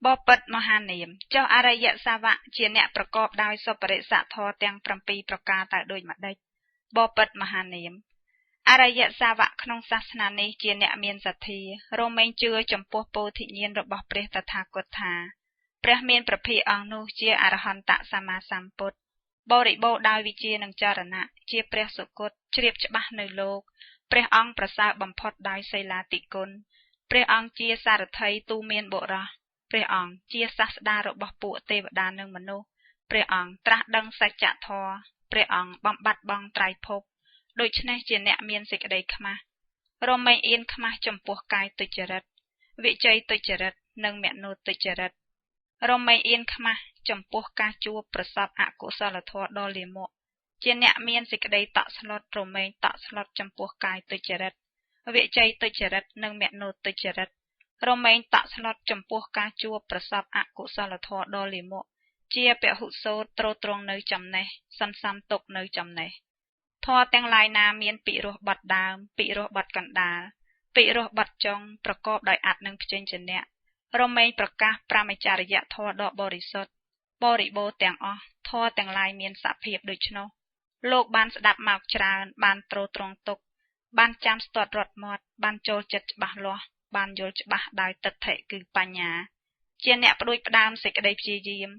บอปิดมหาเนียมเจ้าอารยสาวะเจียเนประกอบได้สปริสะทอเตียงปรำปีประกาแต่โดยมาได้บอปิดมหาเนียมอารยสาวะขนงศาสนาในเจียเนเมียนสัตธีโรเมนเจือจำพวกโพธิญาณระบบเปรตถากถาเปรเมียนประพีอังนูเจียอรหันตะสัมมาสัมพุทธบริโภคได้วิจีนังจารณะเจียเปรสุกตเฉียบฉบับในโลกเปรอังประสาบัมพดได้ไซลาติกุลเปรอังเจียสารไทยตูเมียนโบราเปรอังเจียศาสดาระบบปุเทวดานึงมโนเปรอังตรัสดังสัจจะทอเปรอังบำบัดบังไตรภพโดยชนะเจียเนเมียนสิกใดขมาโรไม่เอ็นขมาจำพวกกายตุจริตวิจัยตุจริตนึงเมโนตุจริตโรไม่เอ็นขมาจำพวกกาจูประสบอกุศลทอดอลิโมเจียเนเมียนสิกใดตะสลดโรไม่ตะสลดจำพวกกายตุจริตวิจัยตุจริตนึงเมโนตุจริตโรไม่ตะสลดจำพวกกาจูประสบอกุศลทอดอลิโมเจียเปหุโซตรตรงในจำเนสันซ้ำตกในจำเนทอแตงลายนาเมียนปีโรบัดดามปีโรบัดกันดาปีโรบัดจงประกอบโดยอัดนึงพิจิตรเนโรเมนประกาศปรามิจาริยะทอดอกบริสุทธิ์บริโภแตงทอแตงลายเมียนสับเพียบโดยชโนโลกบานสดับมากจราบานโตตรงตกบานจำสตอดรถมอดบานโจจัดบะลอบานโยจบะได้ตัดเถคือปัญญาเจียนเนปดุยประดามสิกได้พิจิม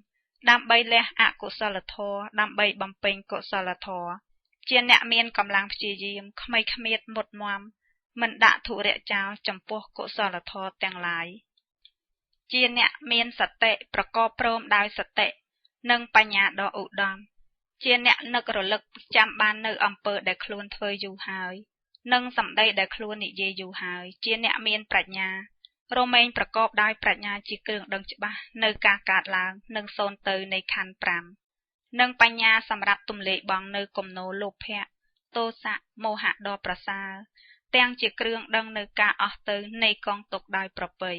ดำใบเละอกุศลทอดำใบบำเพ็ญกุศลทอเจียนเนเมียนกำลังพิจิมขไม่ขมิดหมดมวมมันด่าถูเระเจ้าจำพวกกุศลทอแตงลายเจียนเนเมียนสเตประกอบพร้อมได้สเตนึ่งปัญญาดออุดมเจียนเนนึกระลึกจำบานในอำเภอได้คลุนเทยอยู่หายนึ่งสำได้ได้คลุนนิเยอยู่หายเจียนเนเมียนปรัชญาโรเมนประกอบได้ปรัชญาจีเกลืองดังจิบะในกากาดลางนึ่งโซนเตยในคันปรามนึ่งปัญญาสำหรับตุมเละบังในกลมโนโลภะโตสะโมหะดอประสาเตียงจีเกลืองดังในกาออกเตยในกองตกได้ประเปย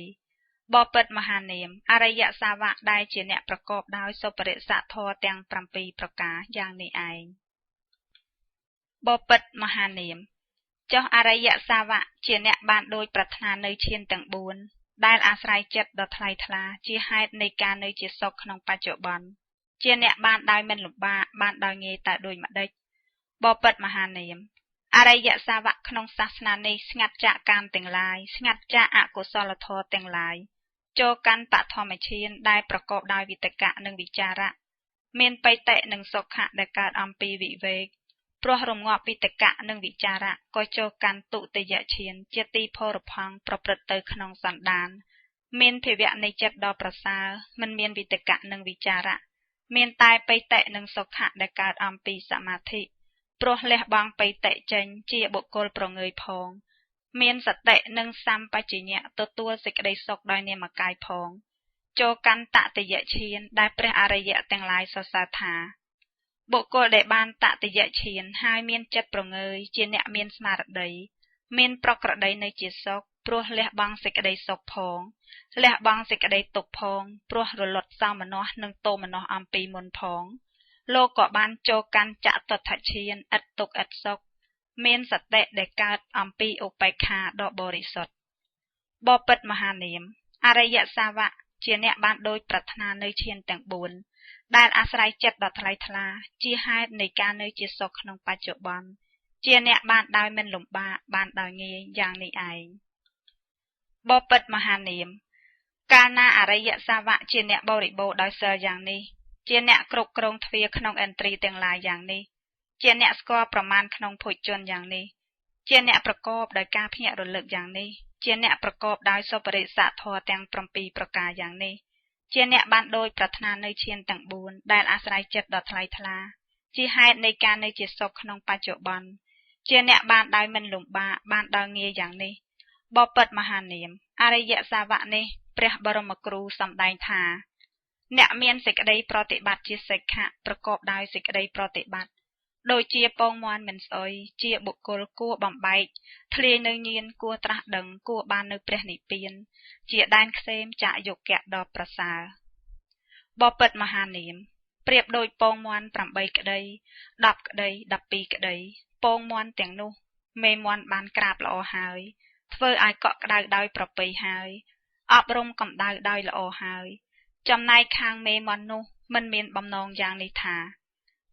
บอเปิดมหาเนมอารยสาวะได้เจเนประกอบได้สปริสะทอเตียงปรำปีประกาอย่างในไอบอเปิดมหาเนมเจ้าอารยสาวะเจเนบานโดยปรารถนาในเชียนต่างบุญได้อาศัยเจ็ดดอทไลทลาจีให้ในการในจิตศกขนมปัจจุบันเจียเนบ้านได้เมนหลุบบาบ้านได้เงยแต่โดยมาได้บอเปิดมหาเนมอารยสาวะขนมศาสนาในสงัดจากการแต่งลายสงัดจากอกุศลทอแต่งลายโจกันปะทอมเชียนได้ประกอบได้วิตกะหนึ่งวิจาระเมนไปเตะหนึ่งศกขะได้การอัมปีวิเวกเพราะรวมงอวิตกะหนึ่งวิจาระก็โจกันตุติยะเชียนเจตีพอรพังประปรตเตอขนมสันดานเมนเทวะในจัดดอประสามันเมียนวิตกะหนึ่งวิจาระเมียนตายไปเตะหนึ่งศกขะได้การอัมปีสมาธิโปรเลบางไปเตะเจนเจียบุกลโปรเงยพองเมียนสเตะหนึ่งซ้ำไปจีเนียตัวสิกได้ศกได้เนมกายพองโจกันตะติยะเชียนได้เปรอารยะแต่งลายสสาธาบุกลได้บานตะติยะเชียนให้เมียนจัดโปรเงยเจียเนเมียนสมาร์ดได้เมียนปรกระได้ในจิตศกโปรเลบางสิกได้ศกพองและบางสิกได้ตกพองโปรหลดซ้ำมโนหนึ่งโตมโนอัมปีมนพองโลกบานโจกันจะตัดทัเชียนอัดตกอัดศกเมียนสเตะได้การอัมปีอุปไปคาดอกบริสุทธิ์บอปิดมหาเนมอารยสาวะเจียเนบานโดยปรารถนาในเชียนแต่งบุญได้อาศัยเจ็ดดอทไลทลาจีให้ในการในจิตศกขนมปัจจุบันเจียเนบานได้เมนหลุมบาบานได้เงียอย่างในไอบอปิดมหาเนมการนาอารยสาวะเจียเนบริโภได้เซอร์อย่างนี้เจียเนกรุบกรงทวีขนมแอนตรีแต่งลายอย่างนี้เจียเนสกอร์ประมาณขนมผุดจนอย่างนี้เจียเนประกอบโดยการพิจารณาอย่างนี้เจียเนประกอบโดยสปริสะทอแตงปรำปีประกาอย่างนี้เจียเนบ้านโดยปรารถนาในเชียนต่างบุญได้อาศัยเจ็ดดอทไลทลาจีให้ในการในจิตศกขนมปัจจุบันเจียเนบ้านได้มันหลุมบาบ้านได้เงียอย่างนี้บอเปิดมหาเนียมอารยสาวะนี้เปรียบรมครูสำได้ทาเนเมียนสิกได้ปฏิบัติจิตสิกขะประกอบได้สิกได้ปฏิบัติโดยเจียปองมอนเหม็นสอยเจียบุกโกลกัวบำใบทะเลเนเนียนกัวตระดังกัวบานในเปรนิเปียนเจียด้านเซมจะยกแกะดอกประสาบอเปิดมหาเนียมเปรียบโดยปองมอนปรำใบกระไดดับกระไดดับปีกระไดปองมอนเตียงนุเมมอนบานกราบละอหายเฟอไอเกาะกระไดได้ประเปยหาย អប់រំកំដៅដោយល្អហើយចំណែកខាងមេមន់នោះមិនមានបំណងយ៉ាងនេះថា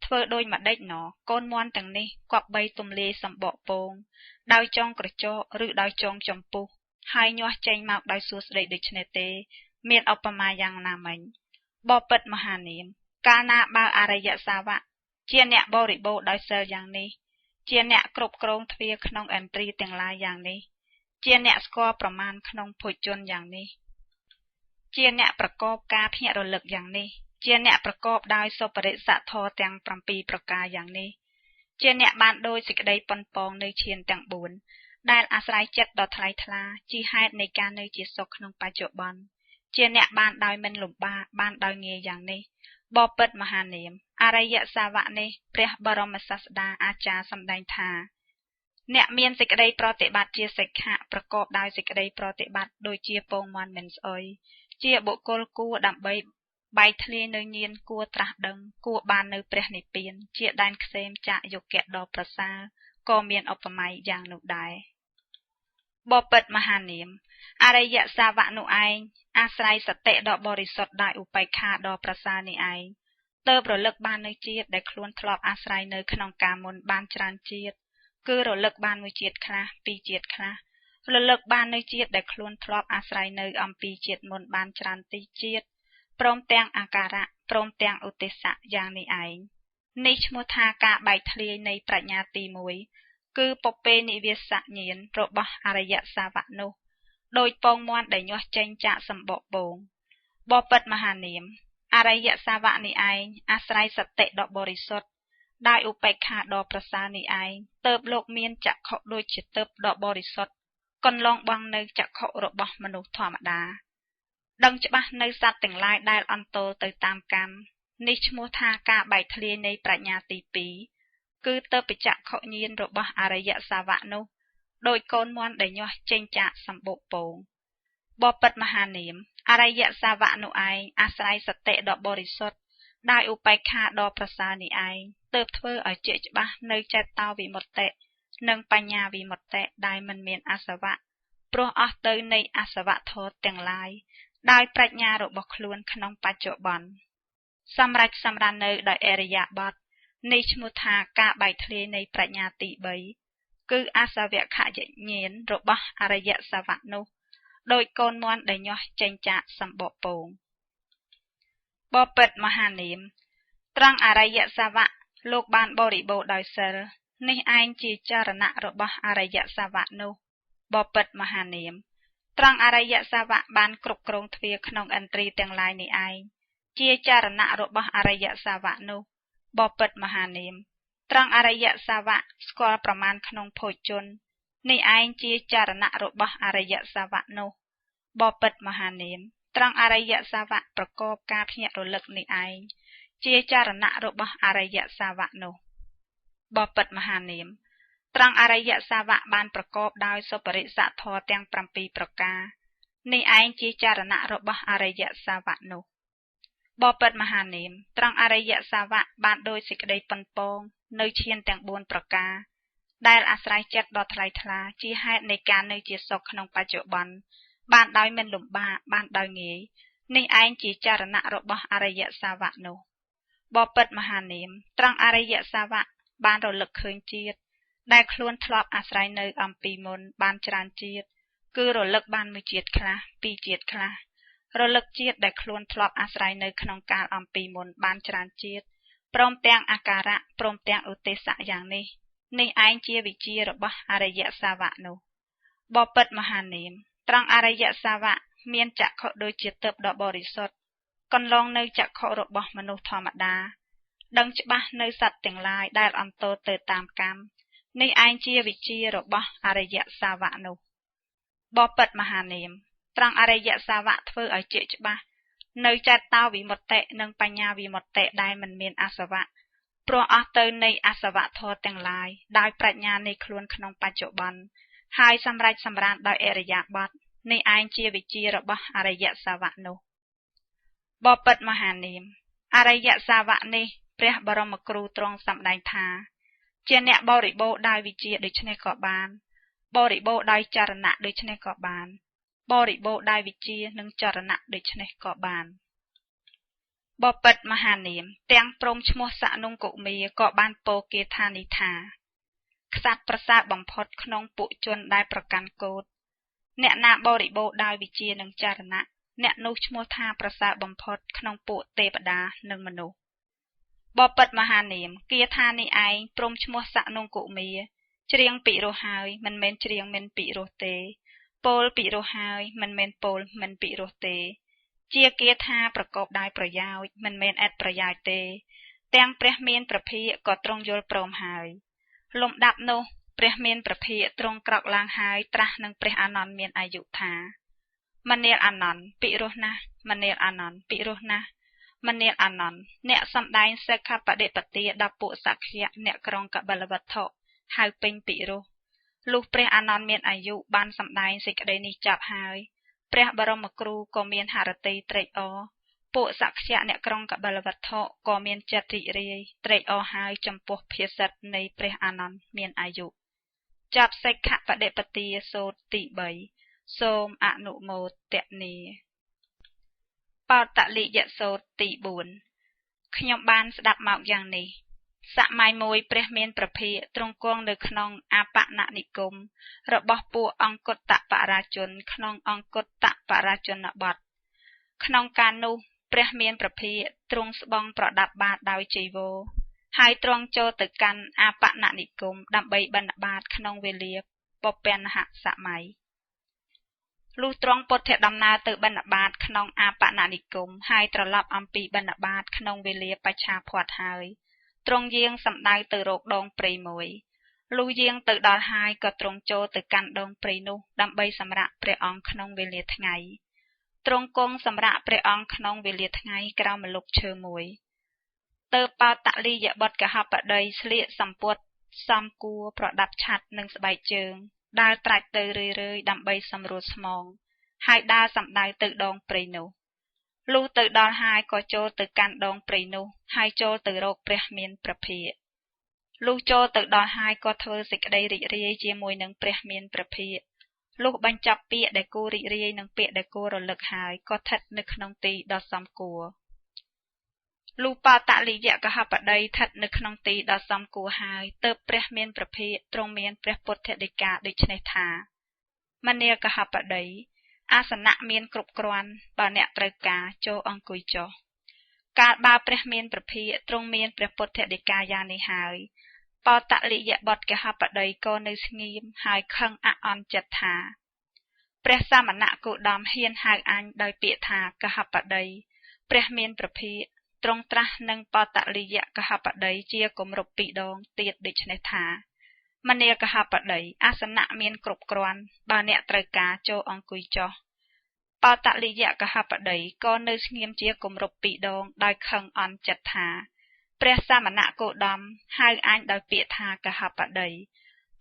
ធ្វើដូចម្ដេចណោកូនមន់ទាំងនេះគប្បីទំលាយសម្បកពងដោយចងក្រចកឬដោយចងចំពុះហើយញាស់ចេញមកដោយសួស្ដីដូច្នេះទេមានឧបមាយ៉ាងណាមិញបបិទ្ធមហានាមកាលណាបើអរិយសាវកជាអ្នកបរិបូរដោយសិលយ៉ាងនេះជាអ្នកគ្រប់គ្រងទ្វារក្នុងឥន្ទ្រីទាំងឡាយយ៉ាងនេះជាអ្នកស្គាល់ប្រមាណក្នុងភោជនយ៉ាងនេះជាអ្នកប្រកបការភ្ញាក់រលឹកយ៉ាងនេះជាអ្នកប្រកបដោយសុបរិសធម៌ទាំង7ប្រការយ៉ាងនេះជាអ្នកបានដោយសេចក្តីប៉ុនប៉ងនៅឈានទាំង4ដែលអាស្រ័យចិត្តដ៏ថ្លៃថ្លាជាហេតុនៃការនៅជាសុខក្នុងបច្ចុប្បន្នជាអ្នកបានដោយមិនលំបាកបានដោយងាយយ៉ាងនេះបបិទ្ធមហានាមអរិយសាវកនេះព្រះបរមសាស្តាអាចារ្យសម្ដែងថាអ្នកមានសេចក្តីប្រតិបត្តិជាសិក្ខៈប្រកបដោយសេចក្តីប្រតិបត្តិដូចជាពងមាន់មិនស្អុយជាបុគ្គលគួរដើម្បីបែកធ្លាយនៅញៀនគួរត្រាស់ដឹងគួរបាននៅព្រះនិព្វានជាដែនក្សេមចាកយុគៈដ៏ប្រសើរក៏មានឧបមាយ៉ាងនោះដែរបបិទ្ធមហានាមអរិយសាវកនោះឯងអាស្រ័យសតិដ៏បរិសុទ្ធដោយឧបេក្ខាដ៏ប្រសើរនេះឯងទើបរលឹកបាននៅជាតិដែលខ្លួនធ្លាប់អាស្រ័យនៅក្នុងកាលមុនបានច្រើនជាតិគឺរលឹកបានមួយជាតិខ្លះពីរជាតិខ្លះរលឹកបាននៅជាតិដែលខ្លួនធ្លាប់អាស្រ័យនៅអំពីជាតិមុនបានច្រើនទីជាតិព្រមទាំងអាការៈព្រមទាំងឧទ្ទេសៈយ៉ាងនេះឯងនេះឈ្មោះថាការបែកធ្លាយនៃប្រាជ្ញាទី1គឺពពេនិវាសញ្ញាណរបស់អរិយសាវកនោះដោយពងមាន់ដែលញាស់ចេញចាកសម្បកពងបបិទ្ធមហានាមអរិយសាវកនេះឯងអាស្រ័យសតិដ៏បរិសុទ្ធដោយឧបេក្ខាដ៏ប្រសើរនេះឯងទើបលោកមានចក្ខុដូចជាទើបដ៏បរិសុទ្ធកន្លងបង់នៅចក្ខុរបស់មនុស្សធម្មតាដឹងច្បាស់នៅសត្វទាំងឡាយដែលអន្ទោលទៅតាមកម្មនេះឈ្មោះថាការបែកធ្លាយនៃប្រាជ្ញាទី2គឺទើបបច្ចៈខុញាណរបស់អរិយសាវកនោះដោយកូនមន់ដែលញាស់ចេញចាកសម្បុកពងបបិទ្ធមហានាមអរិយសាវកនោះឯងអាស្រ័យសតិដ៏បរិសុទ្ធដោយឧបេក្ខាដ៏ប្រសើរនេះឯងទើបធ្វើឲ្យជាច្បាស់នៅចេតោវិមុតតិនិងបញ្ញាវិមុតតិដែលមិនមានអាសវៈព្រោះអស់ទៅនៃអាសវៈធម៌ទាំងឡាយដោយប្រាជ្ញារបស់ខ្លួនក្នុងបច្ចុប្បន្នសម្រាប់សម្រាននៅដោយអរិយាបថនេះឈ្មោះថាការបែកធ្លាយនៃប្រាជ្ញាទី3គឺអាសវខញ្ញាណរបស់អរិយសាវកនោះដោយកូនមន់ដែលញាស់ចេញចាកសម្បកពងបបិទ្ធមហានាមត្រង់អរិយសាវកលោកបានបរិបូរដោយសិលនេះឯងជាចរណៈរបស់អរិយសាវកនោះបបិទ្ធមហានាមត្រង់អរិយសាវកបានគ្រប់គ្រងទ្វារក្នុងឥន្ទ្រីទាំងឡាយនេះឯងជាចរណៈរបស់អរិយសាវកនោះបបិទ្ធមហានាមត្រង់អរិយសាវកស្គាល់ប្រមាណក្នុងភោជននេះឯងជាចរណៈរបស់អរិយសាវកនោះបបិទ្ធមហានាមត្រង់អរិយសាវកប្រកបការភ្ញាក់រលឹកនេះឯងជាចរណៈរបស់អរិយសាវកនោះបបិទ្ធមហានាមត្រង់អរិយសាវកបានប្រកបដោយសុបរិសធម៌ទាំង7ប្រការនេះឯងជាចរណៈរបស់អរិយសាវកនោះបបិទ្ធមហានាមត្រង់អរិយសាវកបានដោយសេចក្តីប៉ុនប៉ងនៅឈានទាំង4ប្រការដែលអាស្រ័យចិត្តដ៏ថ្លៃថ្លាជាហេតុនៃការនៅជាសុខក្នុងបច្ចុប្បន្នបានដោយមិនលំបាកបានដោយងាយនេះឯងជាចរណៈរបស់អរិយសាវកនោះបបិទ្ធមហានាមត្រង់អរិយសាវកបានរលឹកឃើញជាតិដែលខ្លួនធ្លាប់អាស្រ័យនៅអំពីមុនបានច្រើនជាតិគឺរលឹកបានមួយជាតិខ្លះពីរជាតិខ្លះរលឹកជាតិដែលខ្លួនធ្លាប់អាស្រ័យនៅក្នុងកាលអំពីមុនបានច្រើនជាតិព្រមទាំងអាការៈព្រមទាំងឧទ្ទេសៈយ៉ាងនេះនេះឯងជាវិជារបស់អរិយសាវកនោះបបិទ្ធមហានាមត្រង់អរិយសាវកមានចក្ខុដូចជាទើបដ៏បរិសុទ្ធកន្លងនៅចក្ខុរបស់មនុស្សធម្មតាដឹងច្បាស់នៅសត្វទាំងឡាយដែលអន្ទោលទៅតាមកម្មនេះឯងជាវិជារបស់អរិយសាវកនោះបបិទ្ធមហានាមត្រង់អរិយសាវកធ្វើឲ្យជាច្បាស់នៅចេតោវិមុតតិនិងបញ្ញាវិមុតតិដែលមិនមានអាសវៈព្រោះអស់ទៅនៃអាសវៈធម៌ទាំងឡាយដោយប្រាជ្ញានៃខ្លួនក្នុងបច្ចុប្បន្នហើយសម្រេចសម្រានដោយអរិយាបថនេះឯងជាវិជារបស់អរិយសាវកនោះបបិទ្ធមហានាមអរិយសាវកនេះព្រះបរមគ្រូទ្រង់សម្ដែងថាជាអ្នកបរិបូរដោយវិជាដូច្នេះក៏បានបរិបូរដោយចរណៈដូច្នេះក៏បានប បរិបូរដោយវិជានិងចរណៈដូចនេះក៏បានបបិទ្ធមហានាមទាំងព្រមឈ្មោះសនុង្គមាក៏បានពោលគាថានេះថាក្សត្រប្រសើរបំផុតក្នុងពួកជនដែលប្រកាន់កូដអ្នកណាបរិបូរដោយវិជានិងចរណៈអ្នកនោះឈ្មោះថាប្រសើរបំផុតក្នុងពួកទេវតានិងមនុស្សបបិទ្ធមហានាមគាថានេះឯងព្រមឈ្មោះសនុង្គមាច្រៀងពីរោះហើយមិនមែនច្រៀងមិនពីរោះទេពោលពីរោះហើយមិនមែនពោលមិនពីរោះទេជាគាថាប្រកបដោយប្រយោជន៍មិនមែនឥតប្រយោជន៍ទេទាំងព្រះមានព្រះភិក្ខក៏ទ្រង់យល់ព្រមហើយលំដាប់នោះព្រះមានព្រះភិក្ខទ្រង់ក្រោកឡើងហើយត្រាស់នឹងព្រះអានន្ទមានអាយុថាមនាលអានន្ទពិរោះណាស់មនាលអានន្ទពិរោះណាស់មនាលអានន្ទអ្នកសំដែងសិក្ខាបដិបទាដល់ពួកសក្យៈអ្នកក្រុងកបិលវត្ថុហៅពេញពិរោះលុះព្រះអានន្ទមានអាយុបានសំដែងសេចក្តីនេះចប់ហើយព្រះបរមគ្រូក៏មានហឫទ័យត្រេកអរពួកសក្យៈអ្នកក្រុងកបិលវត្ថុក៏មានចិត្តរីករាយត្រេកអរហើយចំពោះភាសិតនៃព្រះអានន្ទមានអាយុចប់សិក្ខាបដិបទាសូត្រទី3សូមអនុមោទនាបតលិយសូត្រទី4ខ្ញុំបានស្ដាប់មកយ៉ាងនេះសម័យមួយព្រះមានព្រះភិក្ខទ្រង់គង់នៅក្នុងអបននិគមរបស់ពួកអង្គតបរាជនក្នុងអង្គតបរាជនបទក្នុងកាលនោះព្រះមានព្រះភិក្ខទ្រង់ស្បង់ប្រដាប់បាតដោយចីវរហើយទ្រង់ចូលទៅកាន់អបននិគមដើម្បីបិណ្ឌបាតក្នុងវេលាពពានហសម័យលុះទ្រង់ពុទ្ធដំណើរទៅបិណ្ឌបាតក្នុងអបននិគមហើយត្រឡប់អំពីបិណ្ឌបាតក្នុងវេលាបច្ឆាផាត់ហើយទ្រង់យាងសម្ដៅទៅរកដងព្រៃមួយលុះយាងទៅដល់ហើយក៏ទ្រង់ចូលទៅកាន់ដងព្រៃនោះដើម្បីសម្រាកព្រះអង្គក្នុងវេលាថ្ងៃទ្រង់គង់សម្រាកព្រះអង្គក្នុងវេលាថ្ងៃក្រោមម្លប់ឈើមួយទើបបោតលិយបុត្រកហបតីស្លៀកសម្ពុតសំគួរប្រដាប់ឆ័ត្រនិងស្បែកជើងដើរត្រាច់ទៅរឿយៗដើម្បីសម្រួលស្មងហើយដើរសម្ដៅទៅដងព្រៃនោះលុះទៅដល់ហើយក៏ចូលទៅកាន់ដងព្រៃនោះហើយចូលទៅរកព្រះមានព្រះភិក្ខលុះចូលទៅដល់ហើយក៏ធ្វើសេចក្តីរីករាយជាមួយនឹងព្រះមានព្រះភិក្ខលុះបញ្ចប់ពាក្យដែលគួររីករាយនិងពាក្យដែលគួររលឹកហើយក៏ស្ថិតនៅក្នុងទីដ៏សមគួរលុះបតលិយកហបតីស្ថិតនៅក្នុងទីដ៏សមគួរហើយទើបព្រះមានព្រះភិក្ខទ្រង់មានព្រះពុទ្ធដីកាដូចនេះថាមនាលកហបតីអាសនៈមានគ្រប់គ្រាន់បើអ្នកត្រូវការចូលអង្គុយចុះកាលបើព្រះមានព្រះភិក្ខទ្រង់មានព្រះពុទ្ធដីកាយ៉ាងនេះហើយបតលិយបុត្រកហបតីក៏នៅស្ងៀមហើយខឹងអអន់ចិត្តថាព្រះសមណគោតមហ៊ានហៅអញដោយពាក្យថាកហបតីព្រះមានព្រះភិក្ខទ្រង់ត្រាស់នឹងបតលិយកហបតីជាគម្រប់2ដងទៀតដូចនេះថាមនាលកហបតីអាសនៈមានគ្រប់គ្រាន់បើអ្នកត្រូវការចូលអង្គុយចុះបតលិយកហបតីក៏នៅស្ងៀមជាគម្រប់2ដងដោយខឹងអន់ចិត្តថាព្រះសមណគោតមហៅអញដោយពាក្យថាកហបតី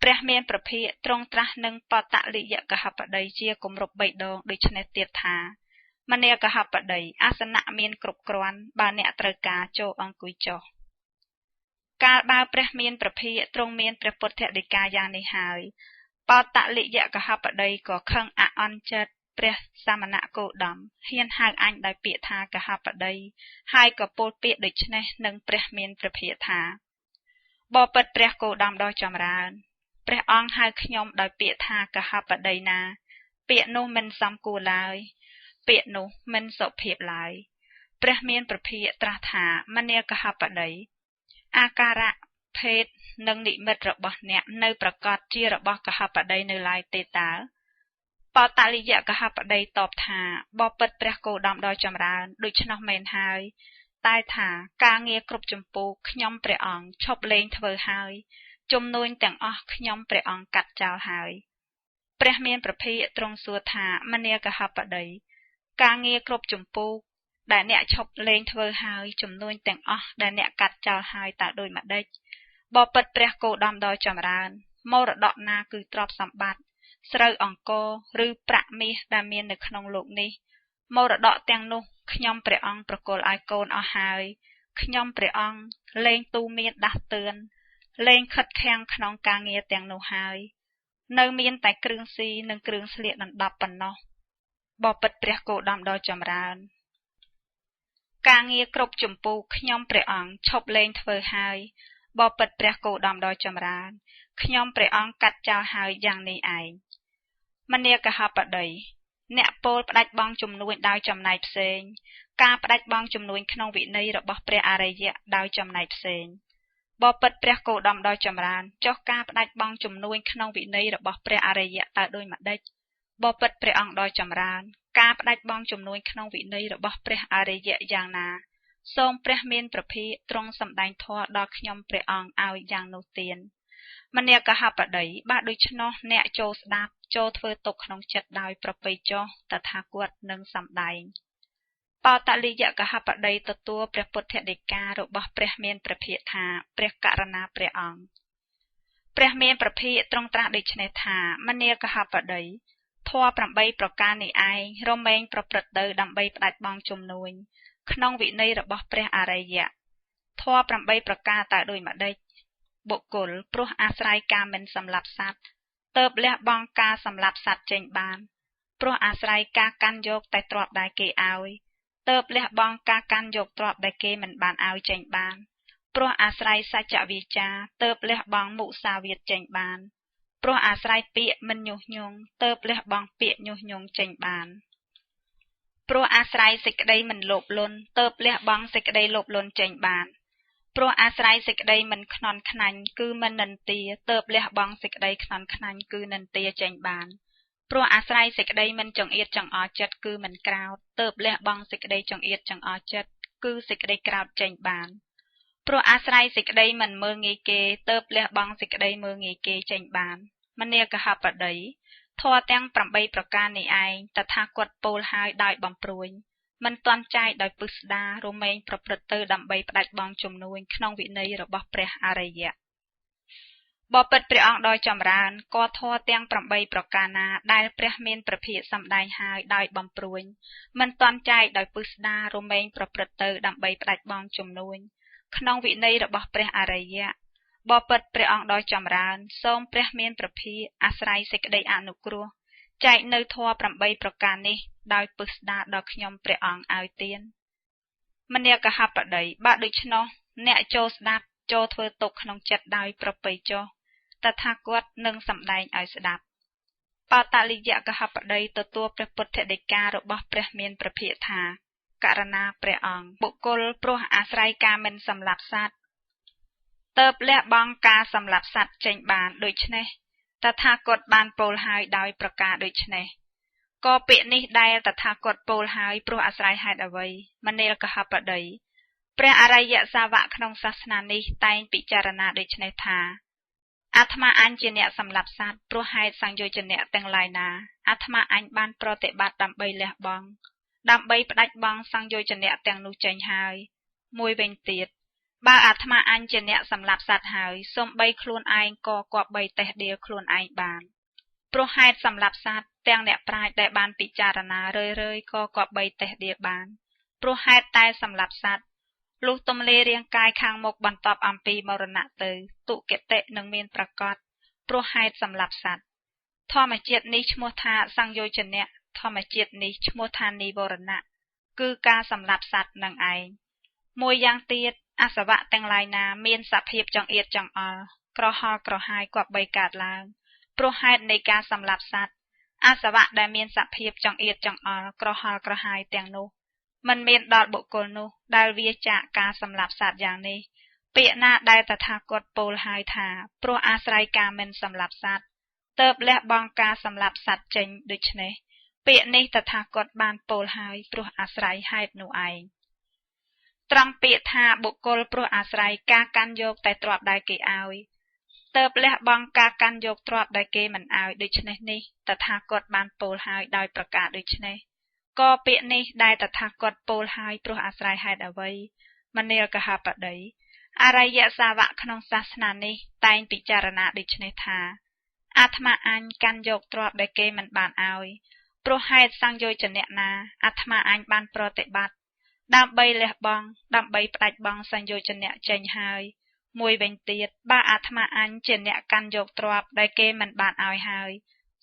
ព្រះមានព្រះភិក្ខទ្រង់ត្រាស់នឹងបតលិយកហបតីជាគម្រប់3ដងដូចនេះទៀតថាមនាលកហបតីអាសនៈមានគ្រប់គ្រាន់បើអ្នកត្រូវការចូលអង្គុយចុះកាលបើព្រះមានព្រះភិក្ខទ្រង់មានព្រះពុទ្ធដីកាយ៉ាងនេះហើយបតលិយកហបតីក៏ខឹងអអន់ចិត្តព្រះសមណគោតមហ៊ានហៅអញដោយពាក្យថាកហបតីហើយក៏ពោលពាក្យដូចនេះនឹងព្រះមានព្រះភិក្ខថាបបិទ្ធព្រះគោតមដ៏ចម្រើនព្រះអង្គហៅខ្ញុំដោយពាក្យថាកហបតីណាពាក្យនោះមិនសមគួរឡើយពាក្យនោះមិនសុភាពឡើយព្រះមានព្រះភិក្ខត្រាស់ថាមនាលកហបតីអាការៈភេទនិងនិមិត្តរបស់អ្នកនៅប្រកាសជារបស់កហបតីនៅឡើយទេតើបតលិយកហបតីតបថាបបិទ្ធព្រះគោតមដ៏ចម្រើនដូច្នោះមែនហើយតែថាការងារគ្រប់ចម្ពោះខ្ញុំព្រះអង្គឈប់លេងធ្វើហើយជំនួញទាំងអស់ខ្ញុំព្រះអង្គកាត់ចោលហើយព្រះមានព្រះភិក្ខទ្រង់សួរថាមនាលកហបតីការងារគ្រប់ចម្ពោះដែលអ្នកឈប់លេងធ្វើហើយជំនួញទាំងអស់ដែលអ្នកកាត់ចោលហើយតើដូចម្ដេចបបិទ្ធព្រះគោតមដ៏ចម្រើនមរតកណាគឺទ្រព្យសម្បត្តិស្រូវអង្គរឬប្រាក់មាសដែលមាននៅក្នុងលោកនេះមរតកទាំងនោះខ្ញុំព្រះអង្គប្រគល់ឲ្យកូនអស់ហើយខ្ញុំព្រះអង្គលែងទូមានដាស់តឿនលែងខិតខាំងក្នុងការងារទាំងនោះហើយនៅមានតែគ្រឿងស៊ីនិងគ្រឿងស្លៀកដណ្ដប់ប៉ុណ្ណោះ បបិទ្ធព្រះគោដំដ៏ចម្រើនការងារគ្រប់ចម្ពោះខ្ញុំព្រះអង្គឈប់លែងធ្វើហើយបបិទ្ធព្រះគោដំដ៏ចម្រើនខ្ញុំព្រះអង្គកាត់ចោលហើយយ៉ាងនេះឯងមនាគហបតីអ្នកពោលផ្ដាច់បង់ជំនួញដោយចំណែកផ្សេងការផ្ដាច់បង់ជំនួញក្នុងវិន័យរបស់ព្រះអរិយៈដោយចំណែកផ្សេងបបិទ្ធព្រះគោដំដ៏ចម្រើនចុះការផ្ដាច់បង់ជំនួញក្នុងវិន័យរបស់ព្រះអរិយៈតើដូចម្ដេចបបិទ្ធព្រះអង្គដ៏ចម្រើនការផ្ដាច់បង់ជំនួញក្នុងវិន័យរបស់ព្រះអរិយៈយ៉ាងណាសូមព្រះមានព្រះភិក្ខទ្រង់សម្ដែងធម៌ដល់ខ្ញុំព្រះអង្គឲ្យយ៉ាងនោះទៀនមនាគហបតីបើដូច្នោះអ្នកចូលស្ដាប់ចូលធ្វើទុកក្នុងចិត្តដោយប្រពៃចុះតថាគតនឹងសម្ដែងបោតលិយកហបតីទទួលព្រះពុទ្ធដីការបស់ព្រះមានព្រះភិក្ខថាព្រះករណាព្រះអង្គព្រះមានព្រះភិក្ខទ្រង់ត្រាស់ដូច្នេះថាមនាគហបតីធម៌8ប្រការនេះឯងរមែងប្រព្រឹត្តទៅដើម្បីផ្ដាច់បង់ជំនួញក្នុងវិន័យរបស់ព្រះអរិយៈធម៌8ប្រការតើដូចម្ដេចបុគ្គលព្រោះអាស្រ័យការមិនសម្លាប់សត្វទើបលះបង់ការសម្លាប់សត្វចេញបានព្រោះអាស្រ័យការកាន់យកតែទ្រព្យដែលគេឲ្យទើបលះបង់ការកាន់យកទ្រព្យដែលគេមិនបានឲ្យចេញបានព្រោះអាស្រ័យសច្ចវិជ្ជាទើបលះបង់មុសាវាទចេញបានព្រោះអាស្រ័យពាក្យមិនញុះញង់ទើបលះបង់ពាក្យញុះញង់ចេញបានព្រោះអាស្រ័យសេចក្តីមិនលោភលន់ទើបលះបង់សេចក្តីលោភលន់ចេញបានព្រោះអាស្រ័យសេចក្តីមិនខ្នន់ខ្នាញ់គឺមិននិន្ទាទើបលះបង់សេចក្តីខ្នន់ខ្នាញ់គឺនិន្ទាចេញបានព្រោះអាស្រ័យសេចក្តីមិនចង្អៀតចង្អល់ចិត្តគឺមិនក្រោធទើបលះបង់សេចក្តីចង្អៀតចង្អល់ចិត្តគឺសេចក្តីក្រោធចេញបានព្រោះអាស្រ័យសេចក្តីមិនមើលងាយគេទើបលះបង់សេចក្តីមើលងាយគេចេញបានមនាគហបតីធម៌ទាំង8ប្រការនេះឯងតថាគតពោលហើយដោយបំព្រួយមិនទាន់ចាយដោយពិស្ដារមែងប្រព្រឹត្តទៅដើម្បីផ្ដាច់បង់ជំនួញក្នុងវិន័យរបស់ព្រះអរិយៈបបិទ្ធព្រះអង្គដ៏ចម្រើនក៏ធម៌ទាំង8ប្រការណាដែលព្រះមានព្រះភិក្ខសម្ដែងហើយដោយបំព្រួយមិនទាន់ចាយដោយពិស្ដារមែងប្រព្រឹត្តទៅដើម្បីផ្ដាច់បង់ជំនួញក្នុងវិន័យរបស់ព្រះអរិយៈបបិទ្ធព្រះអង្គដ៏ចម្រើនសូមព្រះមានព្រះភិក្ខអាស្រ័យសេចក្តីអនុគ្រោះចែកនៅធម៌8ប្រការនេះដោយពិស្ដារដល់ខ្ញុំព្រះអង្គឲ្យទៀនមនាគហបតីបើដូច្នោះអ្នកចូលស្ដាប់ចូលធ្វើទុកក្នុងចិត្តដោយប្រពៃចុះតថាគតនឹងសម្ដែងឲ្យស្ដាប់បោតលិយកហបតីទទួលព្រះពុទ្ធដីការបស់ព្រះមានព្រះភិក្ខថាករណាព្រះអង្គបុគ្គលព្រោះអាស្រ័យការមិនសម្លាប់សត្វទើបលះបង់ការសម្លាប់សត្វចេញបានដូច្នេះតថាគតបានពោលហើយដោយប្រការដូច្នេះក៏ពាក្យនេះដែលតថាគតពោលហើយព្រោះអាស្រ័យហេតុអ្វីមនាលកហបតីព្រះអរិយសាវកក្នុងសាសនានេះតែងពិចារណាដូច្នេះថាអាត្មាអញជាអ្នកសម្លាប់សត្វព្រោះហេតុសង្យោជនៈទាំងឡាយណាអាត្មាអញបានប្រតិបត្តិដើម្បីលះបង់ដើម្បីផ្ដាច់បង់សង្យោជនៈទាំងនោះចេញហើយមួយវិញទៀតបើអាត្មាអញជាអ្នកសម្លាប់សត្វហើយសូម្បីខ្លួនឯងក៏គប្បីតេះដៀលខ្លួនឯងបានព្រោះហេតុសម្លាប់សត្វទាំងអ្នកប្រាជ្ញដែលបានពិចារណារឿយៗក៏គប្បីតេះដៀលបានព្រោះហេតុតែសម្លាប់សត្វលុះទំលេរាងកាយខាងមុខបន្ទាប់អំពីមរណៈទៅទុគតិនឹងមានប្រកបព្រោះហេតុសម្លាប់សត្វធម្មជាតិនេះឈ្មោះថាសង្យោជនៈធម្មជាតិនេះឈ្មោះថានិវរណៈគឺការសម្លាប់សត្វនឹងឯងមួយយ៉ាងទៀតអសវៈទាំងឡាយណាមានសភាពចង្អៀតចង្អល់ក្រហល់ក្រហាយគប្បីកើតឡើងព្រោះហេតុនៃការសម្លាប់សត្វអសវៈដែលមានសភាពចង្អៀតចង្អល់ក្រហល់ក្រហាយទាំងនោះមិនមានដល់បុគ្គលនោះដែលវាចាកការសម្លាប់សត្វយ៉ាងនេះពាក្យណាដែលតថាគតពោលហើយថាព្រោះអាស្រ័យការមិនសម្លាប់សត្វទើបលះបង់ការសម្លាប់សត្វចេញដូច្នេះពាក្យនេះតថាគតបានពោលហើយព្រោះអាស្រ័យហេតុនោះឯងត្រង់ពាក្យថាបុគ្គលព្រោះអាស្រ័យការកាន់យកតែទ្រព្យដែលគេឲ្យទើបលះបង់ការកាន់យកទ្រព្យដែលគេមិនឲ្យដូច្នេះនេះតថាគតបានពោលហើយដោយប្រការដូច្នេះក៏ពាក្យនេះដែលតថាគតពោលហើយព្រោះអាស្រ័យហេតុអ្វីមនាលកហបតីអរិយសាវកក្នុងសាសនានេះតែងពិចារណាដូច្នេះថាអាត្មាអញកាន់យកទ្រព្យដែលគេមិនបានឲ្យព្រោះហេតុសង្យោជនៈណាអាត្មាអញបានប្រតិបត្តិដើម្បីលះបង់ដើម្បីផ្ដាច់បង់សង្យោជនៈចេញហើយមួយវិញទៀតបើអាត្មាអញជាអ្នកកាន់យកទ្រព្យដែលគេមិនបានឲ្យហើយ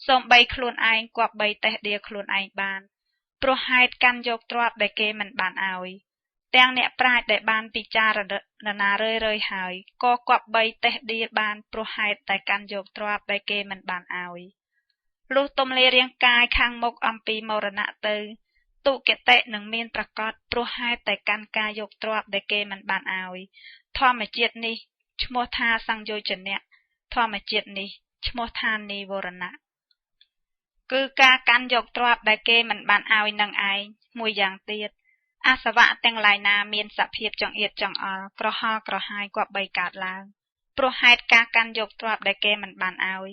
សូម្បីខ្លួនឯងគប្បីតេះដៀលខ្លួនឯងបាន ព្រោះហេតុកាន់យកទ្រព្យដែលគេមិនបានឲ្យទាំងអ្នកប្រាជ្ញដែលបានពិចារណារើយហើយក៏គប្បីតេះដៀបានព្រោះហេតុតែកាន់យកទ្រព្យដែលគេមិនបានឲ្យលុះទំលារាងកាយខាងមុខអំពីមរណៈទៅទុគតិនឹងមានប្រកបព្រោះហេតុតែកាន់ការយកទ្រព្យដែលគេមិនបានឲ្យធម្មជាតិនេះឈ្មោះថាសង្យោជនៈធម្មជាតិនេះឈ្មោះថានិវរណៈគឺការកាន់យកទ្រព្យដែលគេមិនបានឲ្យនឹងឯងមួយយ៉ាងទៀតអាសវៈទាំងឡាយណាមានសភាពចង្អៀតចង្អល់ក្រហល់ក្រហាយគប្បីកើតឡើងព្រោះហេតុការកាន់យកទ្រព្យដែលគេមិនបានឲ្យ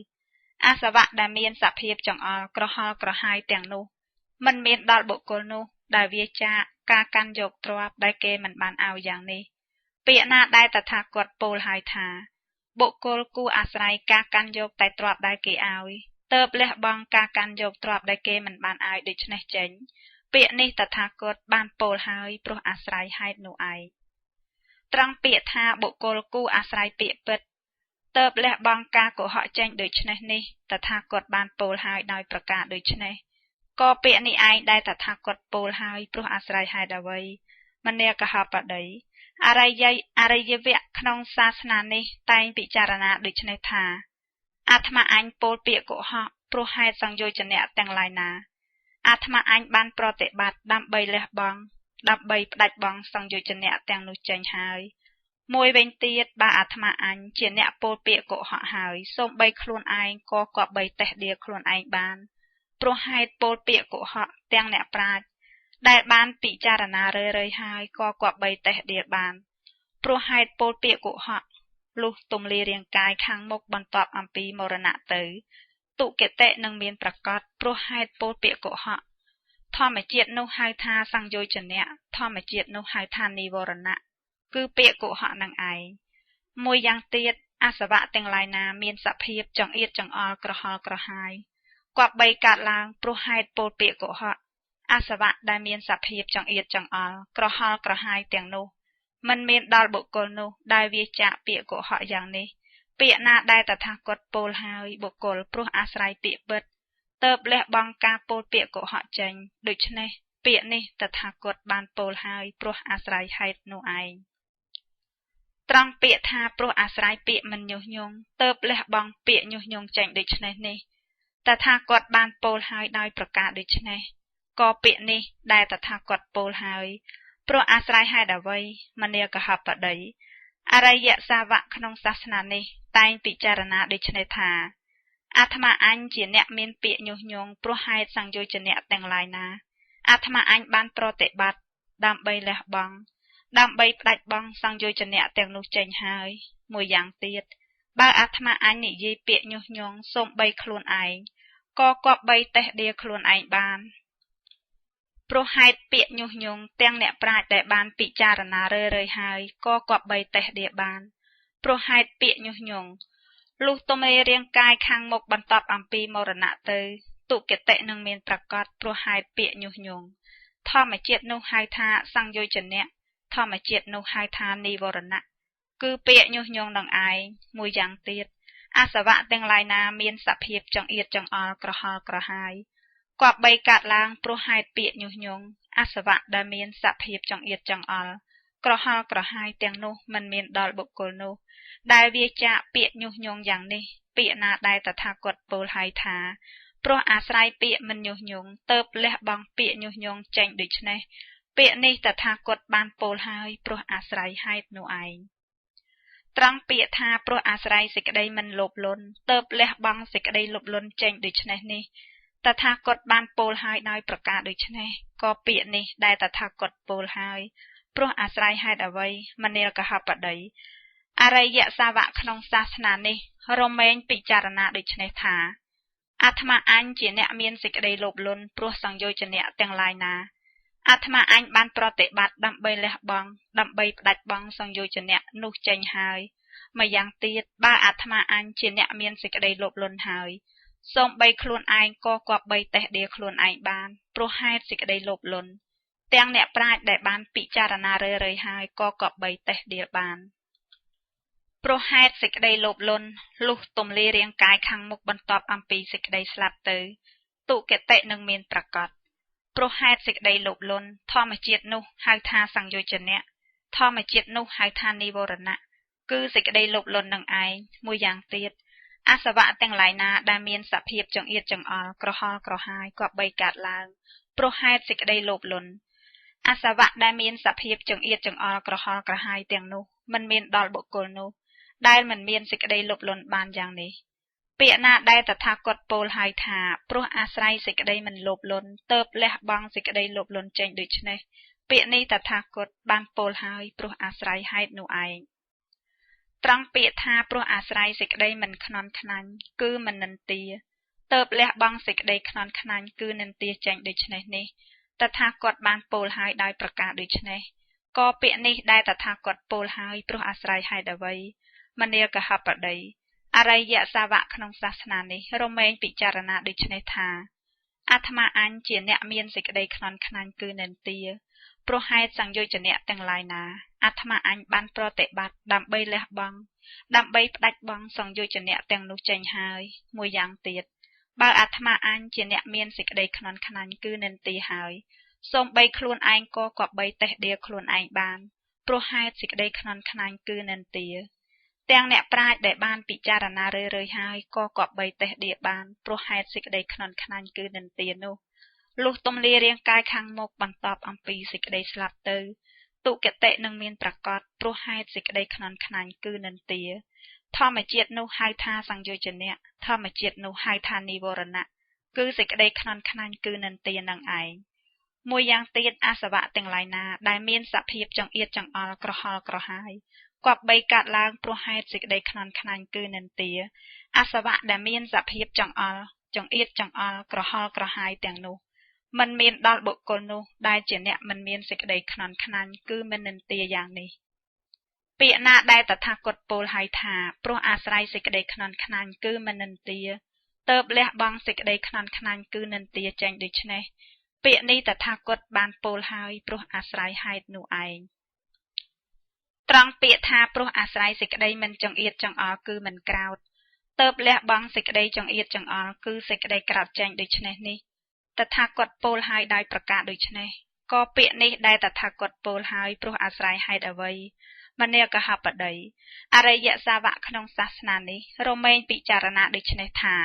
អាសវៈដែលមានសភាពចង្អល់ក្រហល់ក្រហាយទាំងនោះមិនមានដល់បុគ្គលនោះដែលវាចាកការកាន់យកទ្រព្យដែលគេមិនបានឲ្យយ៉ាងនេះពាក្យណាដែលតថាគតពោលហើយថាបុគ្គលគួរអាស្រ័យការកាន់យកតែទ្រព្យដែលគេឲ្យទើបលះបង់ការកាន់យកទ្រព្យដែលគេមិនបានឲ្យដូច្នេះចេញពាក្យនេះតថាគតបានពោលហើយព្រោះអាស្រ័យហេតុនោះឯងត្រង់ពាក្យថាបុគ្គលគួរអាស្រ័យពាក្យពិតទើបលះបង់ការកុហកចេញដូច្នេះនេះតថាគតបានពោលហើយដោយប្រការដូច្នេះក៏ពាក្យនេះឯងដែលតថាគតពោលហើយព្រោះអាស្រ័យហេតុអ្វីមនាកហបតីអរិយវៈក្នុងសាសនានេះតែងពិចារណាដូច្នេះថាអាត្មាអញពោលពាក្យកុហកព្រោះហេតុសង្យោជនៈទាំងឡាយណាអាត្មាអញបានប្រតិបត្តិដើម្បីលះបង់ដើម្បីផ្ដាច់បង់សង្យោជនៈទាំងនោះចេញហើយមួយវិញទៀតបើអាត្មាអញជាអ្នកពោលពាក្យកុហកហើយសូម្បីខ្លួនឯងក៏គប្បីតេះដៀខ្លួនឯងបានព្រោះហេតុពោលពាក្យកុហកទាំងអ្នកប្រាជ្ញដែលបានពិចារណារើយហើយក៏គប្បីតេះដៀបានព្រោះហេតុពោលពាក្យកុហកលុះទំលារាងកាយខាងមុខបន្ទាប់អំពីមរណៈទៅទុគតិនឹងមានប្រកបព្រោះហេតុពោលពាក្យកុហកធម្មជាតិនោះហៅថាសង្យោជនៈធម្មជាតិនោះហៅថានិវរណៈគឺពាក្យកុហកនឹងឯងមួយយ៉ាងទៀតអាសវៈទាំងឡាយណាមានសភាពចង្អៀតចង្អល់ក្រហល់ក្រហាយគប្បីកើតឡើងព្រោះហេតុពោលពាក្យកុហកអាសវៈដែលមានសភាពចង្អៀតចង្អល់ក្រហល់ក្រហាយទាំងនោះមិនមានដល់បុគ្គលនោះដែលវាចាកពាក្យកុហកយ៉ាងនេះពាក្យណាដែលតថាគតពោលហើយបុគ្គលព្រោះអាស្រ័យពាក្យពិតទើបលះបង់ការពោលពាក្យកុហកចេញដូច្នេះពាក្យនេះតថាគតបានពោលហើយព្រោះអាស្រ័យហេតុនោះឯងត្រង់ពាក្យថាព្រោះអាស្រ័យពាក្យមិនញុះញង់ទើបលះបង់ពាក្យញុះញង់ចេញដូច្នេះនេះតថាគតបានពោលហើយដោយប្រការដូច្នេះក៏ពាក្យនេះដែលតថាគតពោលហើយព្រោះអាស្រ័យហេតុអ្វីមនាកហបតីអរិយសាវកក្នុងសាសនានេះតែងពិចារណាដូច្នេះថាអាត្មាអញជាអ្នកមានពាក្យញុះញង់ព្រោះហេតុសង្យោជនៈទាំងឡាយណាអាត្មាអញបានប្រតិបត្តិដើម្បីលះបង់ដើម្បីផ្ដាច់បង់សង្យោជនៈទាំងនោះចេញហើយមួយយ៉ាងទៀតបើអាត្មាអញនិយាយពាក្យញុះញង់សូម្បីខ្លួនឯងក៏គប្បីតេះដៀខ្លួនឯងបានព្រោះហេតុពាក្យញុះញង់ទាំងអ្នកប្រាជ្ញដែលបានពិចារណារើយហើយក៏គប្បីតេះដៀបានព្រោះហេតុពាក្យញុះញង់លុះទំលារាងកាយខាងមុខបន្ទាប់អំពីមរណៈទៅទុគតិនឹងមានប្រកបព្រោះហេតុពាក្យញុះញង់ធម្មជាតិនោះហៅថាសង្យោជនៈធម្មជាតិនោះហៅថានិវរណៈគឺពាក្យញុះញង់នឹងឯងមួយយ៉ាងទៀតអាសវៈទាំងឡាយណាមានសភាពចង្អៀតចង្អល់ក្រហល់ក្រហាយគប្បីកើតឡើងព្រោះហេតុពាក្យញុះញង់អាសវៈដែលមានសភាពចង្អៀតចង្អល់ក្រហល់ក្រហាយទាំងនោះមិនមានដល់បុគ្គលនោះដែលវាចាកពាក្យញុះញង់យ៉ាងនេះពាក្យណាដែលតថាគតពោលហើយថាព្រោះអាស្រ័យពាក្យមិនញុះញង់ទើបលះបង់ពាក្យញុះញង់ចេញដូច្នេះពាក្យនេះតថាគតបានពោលហើយព្រោះអាស្រ័យហេតុនោះឯងត្រង់ពាក្យថាព្រោះអាស្រ័យសេចក្តីមិនលោភលន់ទើបលះបង់សេចក្តីលោភលន់ចេញដូច្នេះនេះតថាគតបានពោលហើយដោយប្រការដូច្នេះក៏ពាក្យនេះដែលតថាគតពោលហើយព្រោះអាស្រ័យហេតុអ្វីមនាកហបតីអរិយសាវកក្នុងសាសនានេះរមែងពិចារណាដូច្នេះថាអាត្មាអញជាអ្នកមានសេចក្តីលោភលន់ព្រោះសង្យោជនៈទាំងឡាយណាអាត្មាអញបានប្រតិបត្តិដើម្បីលះបង់ដើម្បីផ្ដាច់បង់សង្យោជនៈនោះចេញហើយម្យ៉ាងទៀតបើអាត្មាអញជាអ្នកមានសេចក្តីលោភលន់ហើយសូម្បីខ្លួនឯងក៏គប្បីតេះដៀខ្លួនឯងបានព្រោះហេតុសេចក្តីលោភលន់ទាំងអ្នកប្រាជ្ញដែលបានពិចារណារើយហើយក៏គប្បីតេះដៀបានព្រោះហេតុសេចក្តីលោភលន់លុះទំលារាងកាយខាងមុខបន្ទាប់អំពីសេចក្តីស្លាប់ទៅទុគតិនឹងមានប្រកប ព្រោះហេតុសេចក្តីលោភលន់ធម្មជាតិនោះហៅថាសង្យោជនៈធម្មជាតិនោះហៅថានិវរណៈគឺសេចក្តីលោភលន់នឹងឯងមួយយ៉ាងទៀតអាសវៈទាំងឡាយណាដែលមានសភាពចង្អៀតចង្អល់ក្រហល់ក្រហាយគប្បីកើតឡើងព្រោះហេតុសេចក្តីលោភលន់អាសវៈដែលមានសភាពចង្អៀតចង្អល់ក្រហល់ក្រហាយទាំងនោះមិនមានដល់បុគ្គលនោះដែលមិនមានសេចក្តីលោភលន់បានយ៉ាងនេះពាក្យណាដែលតថាគតពោលហើយថាព្រោះអាស្រ័យសេចក្តីមិនលោភលន់ទើបលះបង់សេចក្តីលោភលន់ចេញដូច្នេះពាក្យនេះតថាគតបានពោលហើយព្រោះអាស្រ័យហេតុនោះឯងត្រង់ពាក្យថាព្រោះអាស្រ័យសេចក្តីមិនខ្នន់ខ្នាញ់គឺមិននិន្ទាទើបលះបង់សេចក្តីខ្នន់ខ្នាញ់គឺនិន្ទាចេញដូច្នេះនេះតថាគតបានពោលហើយដោយប្រការដូច្នេះក៏ពាក្យនេះដែលតថាគតពោលហើយព្រោះអាស្រ័យហេតុអ្វីមនាគហបតីអរិយសាវកក្នុងសាសនានេះរមែងពិចារណាដូចនេះថាអាត្មាអញជាអ្នកមានសេចក្តីខ្នន់ខ្នាញ់គឺនិន្ទាព្រោះហេតុសង្យោជនៈទាំងឡាយណាអាត្មាអញបានប្រតិបត្តិដើម្បីលះបង់ដើម្បីផ្ដាច់បង់សង្យោជនៈទាំងនោះចេញហើយមួយយ៉ាងទៀតបើអាត្មាអញជាអ្នកមានសេចក្តីខ្នន់ខ្នាញ់គឺនិន្ទាហើយសូម្បីខ្លួនឯងក៏គប្បីតេះដៀខ្លួនឯងបានព្រោះហេតុសេចក្តីខ្នន់ខ្នាញ់គឺនិន្ទាទាំងអ្នកប្រាជ្ញដែលបានពិចារណារឿយៗហើយក៏គប្បីតេះដៀបានព្រោះហេតុសេចក្តីខ្នន់ខ្នាញ់គឺនិន្ទានោះលុះទំលារាងកាយខាងមុខបន្ទាប់អំពីសេចក្តីស្លាប់ទៅទុគតិនឹងមានប្រកបព្រោះហេតុសេចក្តីខ្នន់ខ្នាញ់គឺនិន្ទាធម្មជាតិនោះហៅថាសង្យោជនៈធម្មជាតិនោះហៅថានិវរណៈគឺសេចក្តីខ្នន់ខ្នាញ់គឺនិន្ទានឹងឯងមួយយ៉ាងទៀតអាសវៈទាំងឡាយណាដែលមានសភាពចង្អៀតចង្អល់ក្រហល់ក្រហាយគប្បីកើតឡើងព្រោះហេតុសេចក្តីខ្នន់ខ្នាញ់គឺនិន្ទាអាសវៈដែលមានសភាពចង្អល់ចង្អៀតចង្អល់ក្រហល់ក្រហាយទាំងនោះមិនមានដល់បុគ្គលនោះដែលជាអ្នកមិនមានសេចក្តីខ្នន់ខ្នាញ់គឺមិននិន្ទាយ៉ាងនេះពាក្យណាដែលតថាគតពោលហើយថាព្រោះអាស្រ័យសេចក្តីខ្នន់ខ្នាញ់គឺមិននិន្ទាទើបលះបង់សេចក្តីខ្នន់ខ្នាញ់គឺនិន្ទាចេញដូច្នេះពាក្យនេះតថាគតបានពោលហើយព្រោះអាស្រ័យហេតុនោះឯងត្រង់ពាក្យថាព្រោះអាស្រ័យសេចក្តីមិនចង្អៀតចង្អល់គឺមិនក្រោធទើបលះបង់សេចក្តីចង្អៀតចង្អល់គឺសេចក្តីក្រោធចេញដូច្នេះនេះតថាគតពោលហើយដោយប្រការដូច្នេះក៏ពាក្យនេះដែលតថាគតពោលហើយព្រោះអាស្រ័យហេតុអ្វីមនាគហបតីអរិយសាវកក្នុងសាសនានេះរមែងពិចារណាដូច្នេះថា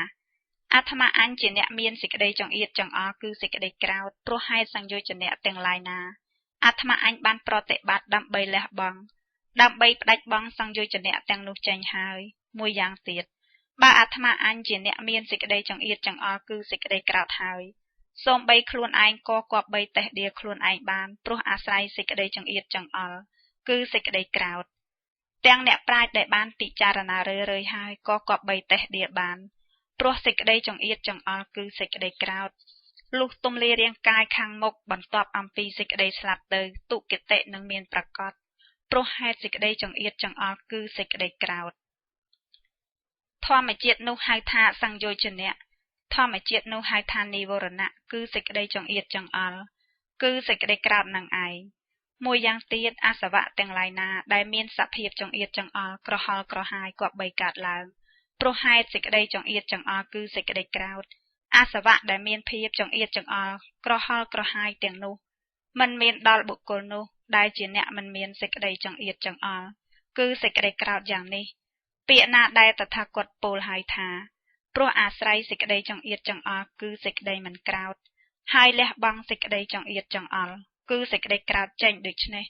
អាត្មាអញជាអ្នកមានសេចក្តីចង្អៀតចង្អល់គឺសេចក្តីក្រោធព្រោះហេតុសង្យោជនៈទាំងឡាយណាអាត្មាអញបានប្រតិបត្តិដើម្បីលះបង់ដើម្បីផ្ដាច់បង់សង្យោជនៈទាំងនោះចេញហើយមួយយ៉ាងទៀតបើអាត្មាអញជាអ្នកមានសេចក្តីចង្អៀតចង្អល់គឺសេចក្តីក្រោធហើយសូម្បីខ្លួនឯងក៏គប្បីតេះដៀខ្លួនឯងបានព្រោះអាស្រ័យសេចក្តីចង្អៀតចង្អល់គឺសេចក្តីក្រោធទាំងអ្នកប្រាជ្ញដែលបានពិចារណារឿយៗហើយក៏គប្បីតេះដៀបានព្រោះសេចក្តីចង្អៀតចង្អល់គឺសេចក្តីក្រោធលុះទំលារាងកាយខាងមុខបន្ទាប់អំពីសេចក្តីស្លាប់ទៅទុគតិនឹងមានប្រកបព្រោះហេតុសេចក្តីចង្អៀតចង្អល់គឺសេចក្តីក្រោធធម្មជាតិនោះហៅថាសង្យោជនៈធម្មជាតិនោះហៅថានិវរណៈគឺសេចក្តីចង្អៀតចង្អល់គឺសេចក្តីក្រោធនឹងឯងមួយយ៉ាងទៀតអាសវៈទាំងឡាយណាដែលមានសភាពចង្អៀតចង្អល់ក្រហល់ក្រហាយគប្បីកើតឡើងព្រោះហេតុសេចក្តីចង្អៀតចង្អល់គឺសេចក្តីក្រោធអាសវៈដែលមានភាពចង្អៀតចង្អល់ក្រហល់ក្រហាយទាំងនោះមិនមានដល់បុគ្គលនោះដែលជាអ្នកមិនមានសេចក្តីចង្អៀតចង្អល់គឺសេចក្តីក្រោធយ៉ាងនេះពាក្យណាដែលតថាគតពោលហើយថាព្រោះអាស្រ័យសេចក្តីចង្អៀតចង្អល់គឺសេចក្តីមិនក្រោធហើយលះបង់សេចក្តីចង្អៀតចង្អល់គឺសេចក្តីក្រោធចេញដូច្នេះ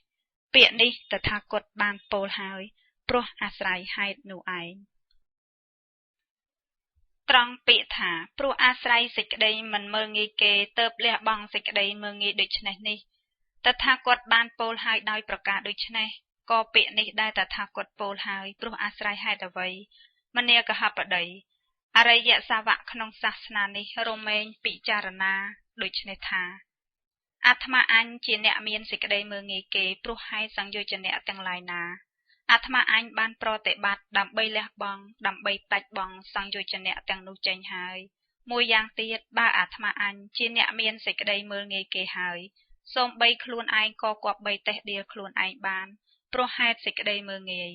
ពាក្យនេះតថាគតបានពោលហើយព្រោះអាស្រ័យហេតុនោះឯងត្រង់ពាក្យថាព្រោះអាស្រ័យសេចក្តីមិនមើលងាយគេទើបលះបង់សេចក្តីមើលងាយដូច្នេះនេះតថាគតបានពោលហើយដោយប្រការដូច្នេះក៏ពាក្យនេះដែលតថាគតពោលហើយព្រោះអាស្រ័យហេតុអ្វីមនាគហបតីអរិយសាវកក្នុងសាសនានេះរមែងពិចារណាដូចនេះថាអាត្មាអញជាអ្នកមានសេចក្តីមើលងាយគេព្រោះហេតុសង្យោជនៈទាំងឡាយណាអាត្មាអញបានប្រតិបត្តិដើម្បីលះបង់ដើម្បីផ្ដាច់បង់សង្យោជនៈទាំងនោះចេញហើយមួយយ៉ាងទៀតបើអាត្មាអញជាអ្នកមានសេចក្តីមើលងាយគេហើយសូម្បីខ្លួនឯងក៏គប្បីតេះដៀខ្លួនឯងបានព្រោះហេតុសេចក្តីមើលងាយ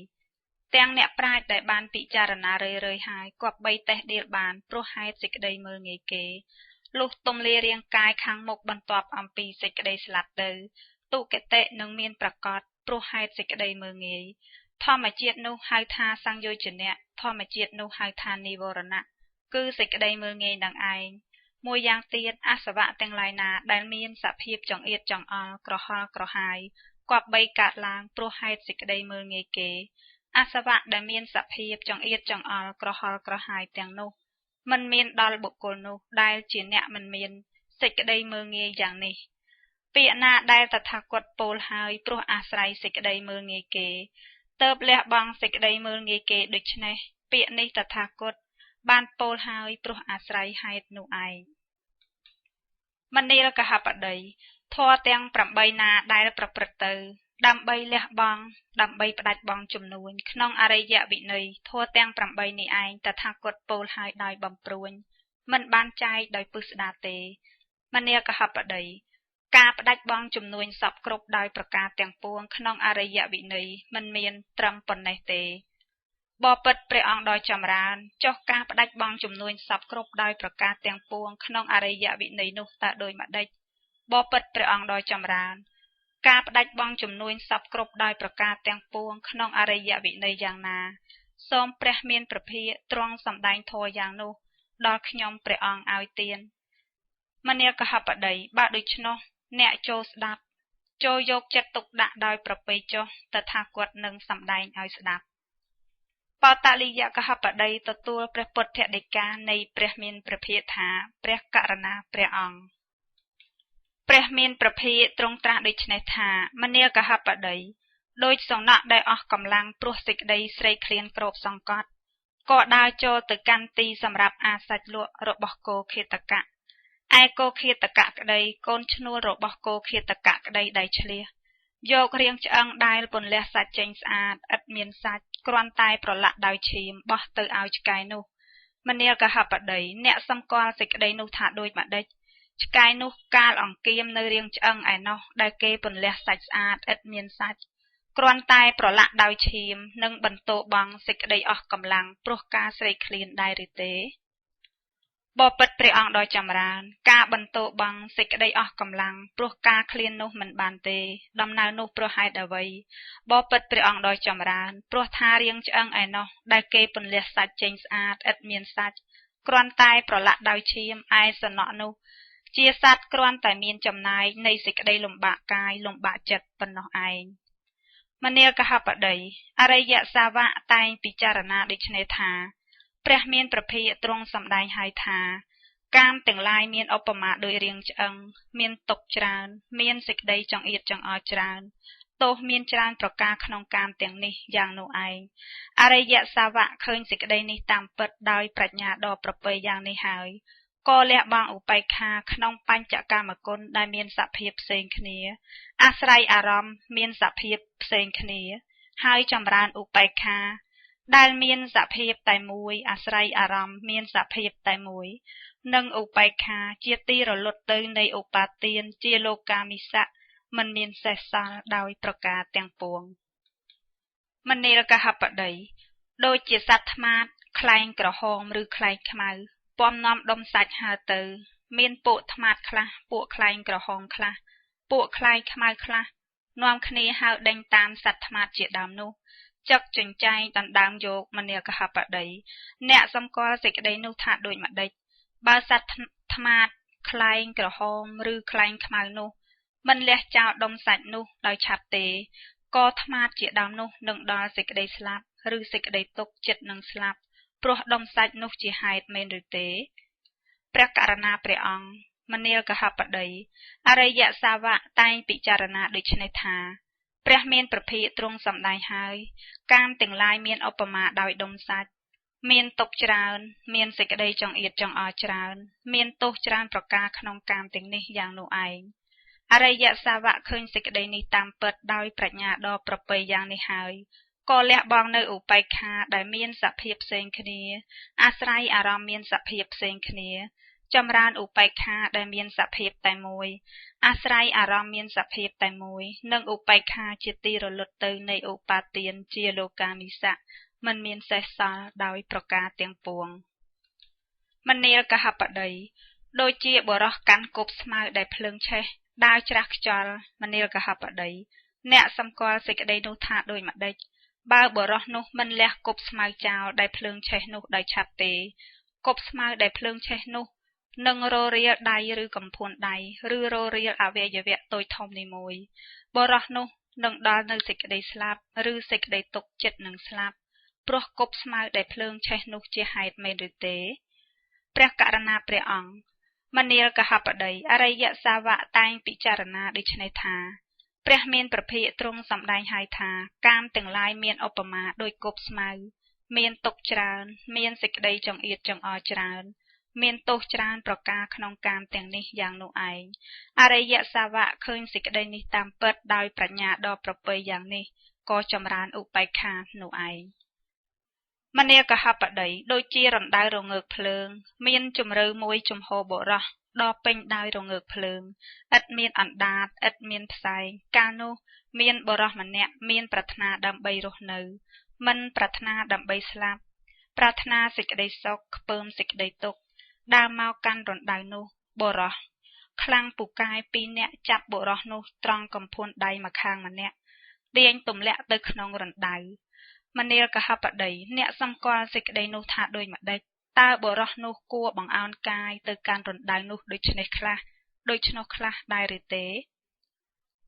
ទាំងអ្នកប្រាជ្ញដែលបានពិចារណារឿយៗហើយគប្បីតេះដៀបានព្រោះហេតុសេចក្តីមើលងាយគេ លុះទំលារាងកាយខាងមុខបន្ទាប់អំពីសេចក្តីស្លាប់ទៅទុគតិនឹងមានប្រកបព្រោះហេតុសេចក្តីមើងងាយធម្មជាតិនោះហៅថាសង្យោជនៈធម្មជាតិនោះហៅថានិវរណៈគឺសេចក្តីមើងងាយនឹងឯងមួយយ៉ាងទៀតអសវៈទាំងឡាយណាដែលមានសភាពចង្អៀតចង្អល់ក្រហល់ក្រហាយគប្បីកើតឡើងព្រោះហេតុសេចក្តីមើងងាយគេអសវៈដែលមានសភាពចង្អៀតចង្អល់ក្រហល់ក្រហាយទាំងនោះមិនមានដល់បុគ្គលនោះដែលជាអ្នកមិនមានសេចក្តីមើងងាយយ៉ាងនេះពាក្យណាដែលតថាគតពោលហើយព្រោះអាស្រ័យសេចក្តីមើងងាយគេទើបលះបង់សេចក្តីមើលងាយគេដូច្នេះពាក្យនេះតថាគតបានពោលហើយព្រោះអាស្រ័យហេតុនោះឯងមនាលកហបតីធម៌ទាំង8ណាដែលប្រព្រឹត្តទៅដើម្បីលះបង់ដើម្បីផ្ដាច់បង់ជំនួញក្នុងអរិយវិន័យធម៌ទាំង8នេះឯងតថាគតពោលហើយដោយបំព្រួញមិនបានចែកដោយពិស្ដារទេមនាលកហបតីការផ្ដាច់បង់ជំនួញសពគ្រប់ដោយប្រការទាំងពួងក្នុងអរិយវិន័យមិនមានត្រឹមប៉ុណ្ណេះទេបបិទ្ធព្រះអង្គដ៏ចម្រើនចុះការផ្ដាច់បង់ជំនួញសពគ្រប់ដោយប្រការទាំងពួងក្នុងអរិយវិន័យនោះតើដូចម្ដេចបបិទ្ធព្រះអង្គដ៏ចម្រើនការផ្ដាច់បង់ជំនួញសពគ្រប់ដោយប្រការទាំងពួងក្នុងអរិយវិន័យយ៉ាងណាសូមព្រះមានព្រះភិក្ខទ្រង់សម្ដែងធម៌យ៉ាងនោះដល់ខ្ញុំព្រះអង្គឲ្យទានមនាលកហបតីបើដូច្នោះអ្នកចូលស្ដាប់ចូលយកចិត្តទុកដាក់ដោយប្រពៃចុះតថាគតនឹងសម្ដែងឲ្យស្ដាប់បតលិយកហបតីទទួលព្រះពុទ្ធដីកានៃព្រះមានព្រះភិក្ខថាព្រះករុណាព្រះអង្គព្រះមានព្រះភិក្ខទ្រង់ត្រាស់ដូចនេះថាមនាលកហបតីដោយសំណាក់ដែលអស់កម្លាំងព្រោះសេចក្តីស្រេកឃ្លានគ្របសង្កត់ក៏ដើរចូលទៅកាន់ទីសម្រាប់អាសាច់លក់របស់គោឃាតកៈឯគោឃាតកៈក្តីកូនឈ្នួលរបស់គោឃាតកៈក្តីដៃឆ្លៀសយករៀងឆ្អឹងដែលពន្លះសាច់ចេញស្អាតឥតមានសាច់គ្រាន់តែប្រឡាក់ដោយឈាមបោះទៅឲ្យឆ្កែនោះមនាលកហបតីអ្នកសម្គាល់សេចក្តីនោះថាដូចម្ដេចឆ្កែនោះកាលអង្គាមនៅរៀងឆ្អឹងឯណោះដែលគេពន្លះសាច់ស្អាតឥតមានសាច់គ្រាន់តែប្រឡាក់ដោយឈាមនិងបន្ទោបង់សេចក្តីអស់កម្លាំងព្រោះការស្រេកឃ្លានដែរឬទេបបិទ្ធព្រះអង្គដ៏ចម្រើនការបន្ទោបង់សេចក្តីអស់កម្លាំងព្រោះការឃ្លាននោះមិនបានទេដំណើរនោះព្រោះហេតុអ្វីបបិទ្ធព្រះអង្គដ៏ចម្រើនព្រោះថារៀងឆ្អឹងឯណោះដែលគេពន្លះសាច់ចេញស្អាតឥតមានសាច់គ្រាន់តែប្រឡាក់ដោយឈាមឯសំណក់នោះជាសត្វគ្រាន់តែមានចំណាយនៃសេចក្តីលំបាកកាយលំបាកចិត្តប៉ុណ្ណោះឯងមនាលកហបតីអរិយសាវកតែងពិចារណាដូចនេះថាព្រះមានព្រះភិក្ខទ្រង់សម្ដែងហើយថាកាមទាំងឡាយមានឧបមាដូចរៀងឆ្អឹងមានទុកច្រើនមានសេចក្តីចង្អៀតចង្អល់ច្រើនទោសមានច្រើនប្រការក្នុងកាមទាំងនេះយ៉ាងនោះឯងអរិយសាវកឃើញសេចក្តីនេះតាមពិតដោយប្រាជ្ញាដ៏ប្រពៃយ៉ាងនេះហើយក៏លះបង់ឧបេក្ខាក្នុងបញ្ចកាមគុណដែលមានសភាពផ្សេងគ្នាអាស្រ័យអារម្មណ៍មានសភាពផ្សេងគ្នាហើយចម្រើនឧបេក្ខាដែលមានសភាពតែមួយអាស្រ័យអារម្មណ៍មានសភាពតែមួយនិងឧបេក្ខាជាទីរលត់ទៅនៃឧបាទានជាលោកាមិសៈមិនមានសេសសល់ដោយប្រការទាំងពួងមនាលកហបតីដូចជាសត្វថ្មាតខ្លែងក្រហមឬខ្លែងខ្មៅពំនាំដុំសាច់ហើទៅមានពួកថ្មាតខ្លះពួកខ្លែងក្រហមខ្លះពួកខ្លែងខ្មៅខ្លះនាំគ្នាហើដេញតាមសត្វថ្មាតជាដើមនោះចឹកចិញ្ចែងដណ្ដើមយកមនាលកហបតីអ្នកសម្គាល់សេចក្តីនោះថាដូចម្ដេចបើសត្វថ្មាតខ្លែងក្រហមឬខ្លែងខ្មៅនោះមិនលះចោលដុំសាច់នោះដោយឆាប់ទេក៏ថ្មាតជាដើមនោះនឹងដល់សេចក្តីស្លាប់ឬសេចក្តីទុក្ខចិត្តនឹងស្លាប់ព្រោះដុំសាច់នោះជាហេតុមែនឬទេព្រះករុណាព្រះអង្គមនាលកហបតីអរិយសាវកតែងពិចារណាដូចនេះថាព្រះមានព្រះភិក្ខទ្រង់សម្ដែងហើយកាមទាំងឡាយមានឧបមាដោយដុំសាច់មានទុកច្រើនមានសេចក្តីចង្អៀតចង្អល់ច្រើនមានទោសច្រើនប្រការក្នុងកាមទាំងនេះយ៉ាងនោះឯងអរិយសាវកឃើញសេចក្តីនេះតាមពិតដោយប្រាជ្ញាដ៏ប្រពៃយ៉ាងនេះហើយក៏លះបង់នៅឧបេក្ខាដែលមានសភាពផ្សេងគ្នាអាស្រ័យអារម្មណ៍មានសភាពផ្សេងគ្នាចម្រើនឧបេក្ខាដែលមានសភាពតែមួយអាស្រ័យអារម្មណ៍មានសភាពតែមួយនិងឧបេក្ខាជាទីរលត់ទៅនៃឧបាទានជាលោកាមិសៈមិនមានសេសសល់ដោយប្រការទាំងពួងមនាលកហបតី โดยជាបរោះកាន់គប់ស្មៅដែលភ្លើងឆេះដើរច្រាស់ខ្យល់មនាលកហបតីអ្នកសម្គាល់សេចក្តីនោះថាដូចម្ដេចបើបរោះនោះមិនលះគប់ស្មៅចោលដែលភ្លើងឆេះនោះដោយឆាប់ទេគប់ស្មៅដែលភ្លើងឆេះនោះនឹងររៀលដៃឬកំភួនដៃឬររៀលអវយវៈតូចធំនីមួយបរោះនោះនឹងដល់នៅសេចក្តីស្លាប់ឬសេចក្តីទុក្ខចិត្តនឹងស្លាប់ព្រោះគប់ស្មៅដែលភ្លើងឆេះនោះជាហេតុមែនឬទេព្រះករណាព្រះអង្គមនាលកហបតីអរិយសាវកតែងពិចារណាដូចនេះថាព្រះមានប្រភិយទ្រង់សម្ដែងហើយថាកាមទាំងឡាយមានឧបមាដោយគប់ស្មៅមានទុក្ខច្រើនមានសេចក្តីចង្អៀតចង្អល់ច្រើនមានទោសច្រើនប្រការក្នុងកាមទាំងនេះយ៉ាងនោះឯងអរិយសាវកឃើញសេចក្តីនេះតាមពិតដោយប្រាជ្ញាដ៏ប្រពៃយ៉ាងនេះក៏ចម្រើនឧបេក្ខានោះឯងមនាលកហបតីដូចជារណ្ដៅរងើកភ្លើងមានជំរឿមួយជំហរបរោះដ៏ពេញដោយរងើកភ្លើងឥតមានអណ្ដាតឥតមានផ្សែងកាលនោះមានបរោះម្នាក់មានប្រាថ្នាដើម្បីរស់នៅមិនប្រាថ្នាដើម្បីស្លាប់ប្រាថ្នាសេចក្តីសុខខ្ពើមសេចក្តីទុក្ខដើរមកកាន់រណ្ដៅនោះបរោះខ្លាំងពូកែ2នាក់ចាប់បរោះនោះត្រង់កំភួនដៃម្ខាងម្នាក់ទាញទម្លាក់ទៅក្នុងរណ្ដៅមនាលកហបតីអ្នកសម្គាល់សេចក្តីនោះថាដូចម្ដេចតើបរោះនោះគួរបង្អោនកាយទៅកាន់រណ្ដៅនោះដូច្នេះខ្លះដែរឬទេ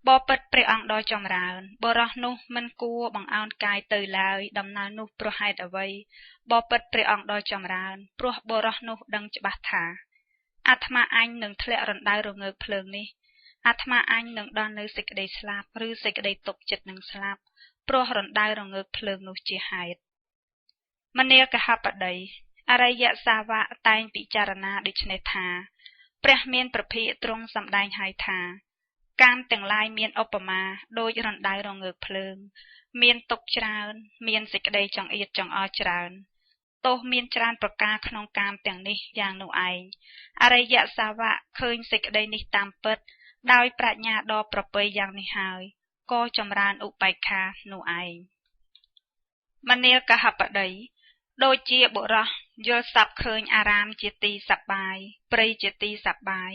បបិទ្ធព្រះអង្គដ៏ចម្រើនបរោះនោះមិនគួរបង្អោនកាយទៅឡើយដំណើរនោះព្រោះហេតុអ្វីបបិទ្ធព្រះអង្គដ៏ចម្រើនព្រោះបរោះនោះដឹងច្បាស់ថាអាត្មាអញនឹងធ្លាក់រណ្ដៅរងើកភ្លើងនេះអាត្មាអញនឹងដល់នៅសេចក្តីស្លាប់ឬសេចក្តីទុក្ខចិត្តនឹងស្លាប់ព្រោះរណ្ដៅរងើកភ្លើងនោះជាហេតុមនាលកហបតីអរិយសាវកតែងពិចារណាដូចនេះថាព្រះមានប្រភិយទ្រង់សម្ដែងហើយថាកាមទាំងឡាយមានឧបមាដូចរណ្ដៅរងើកភ្លើងមានទុក្ខច្រើនមានសេចក្តីចង្អៀតចង្អល់ច្រើនទោសមានច្រើនប្រការក្នុងកាមទាំងនេះយ៉ាងនោះឯងអរិយសាវកឃើញសេចក្តីនេះតាមពិតដោយប្រាជ្ញាដ៏ប្រពៃយ៉ាងនេះហើយក៏ចម្រើនឧបេក្ខានោះឯងមនាលកហបតីដូចជាបុរសយល់សប្ឃើញអារាមជាទីសប្បាយព្រៃជាទីសប្បាយ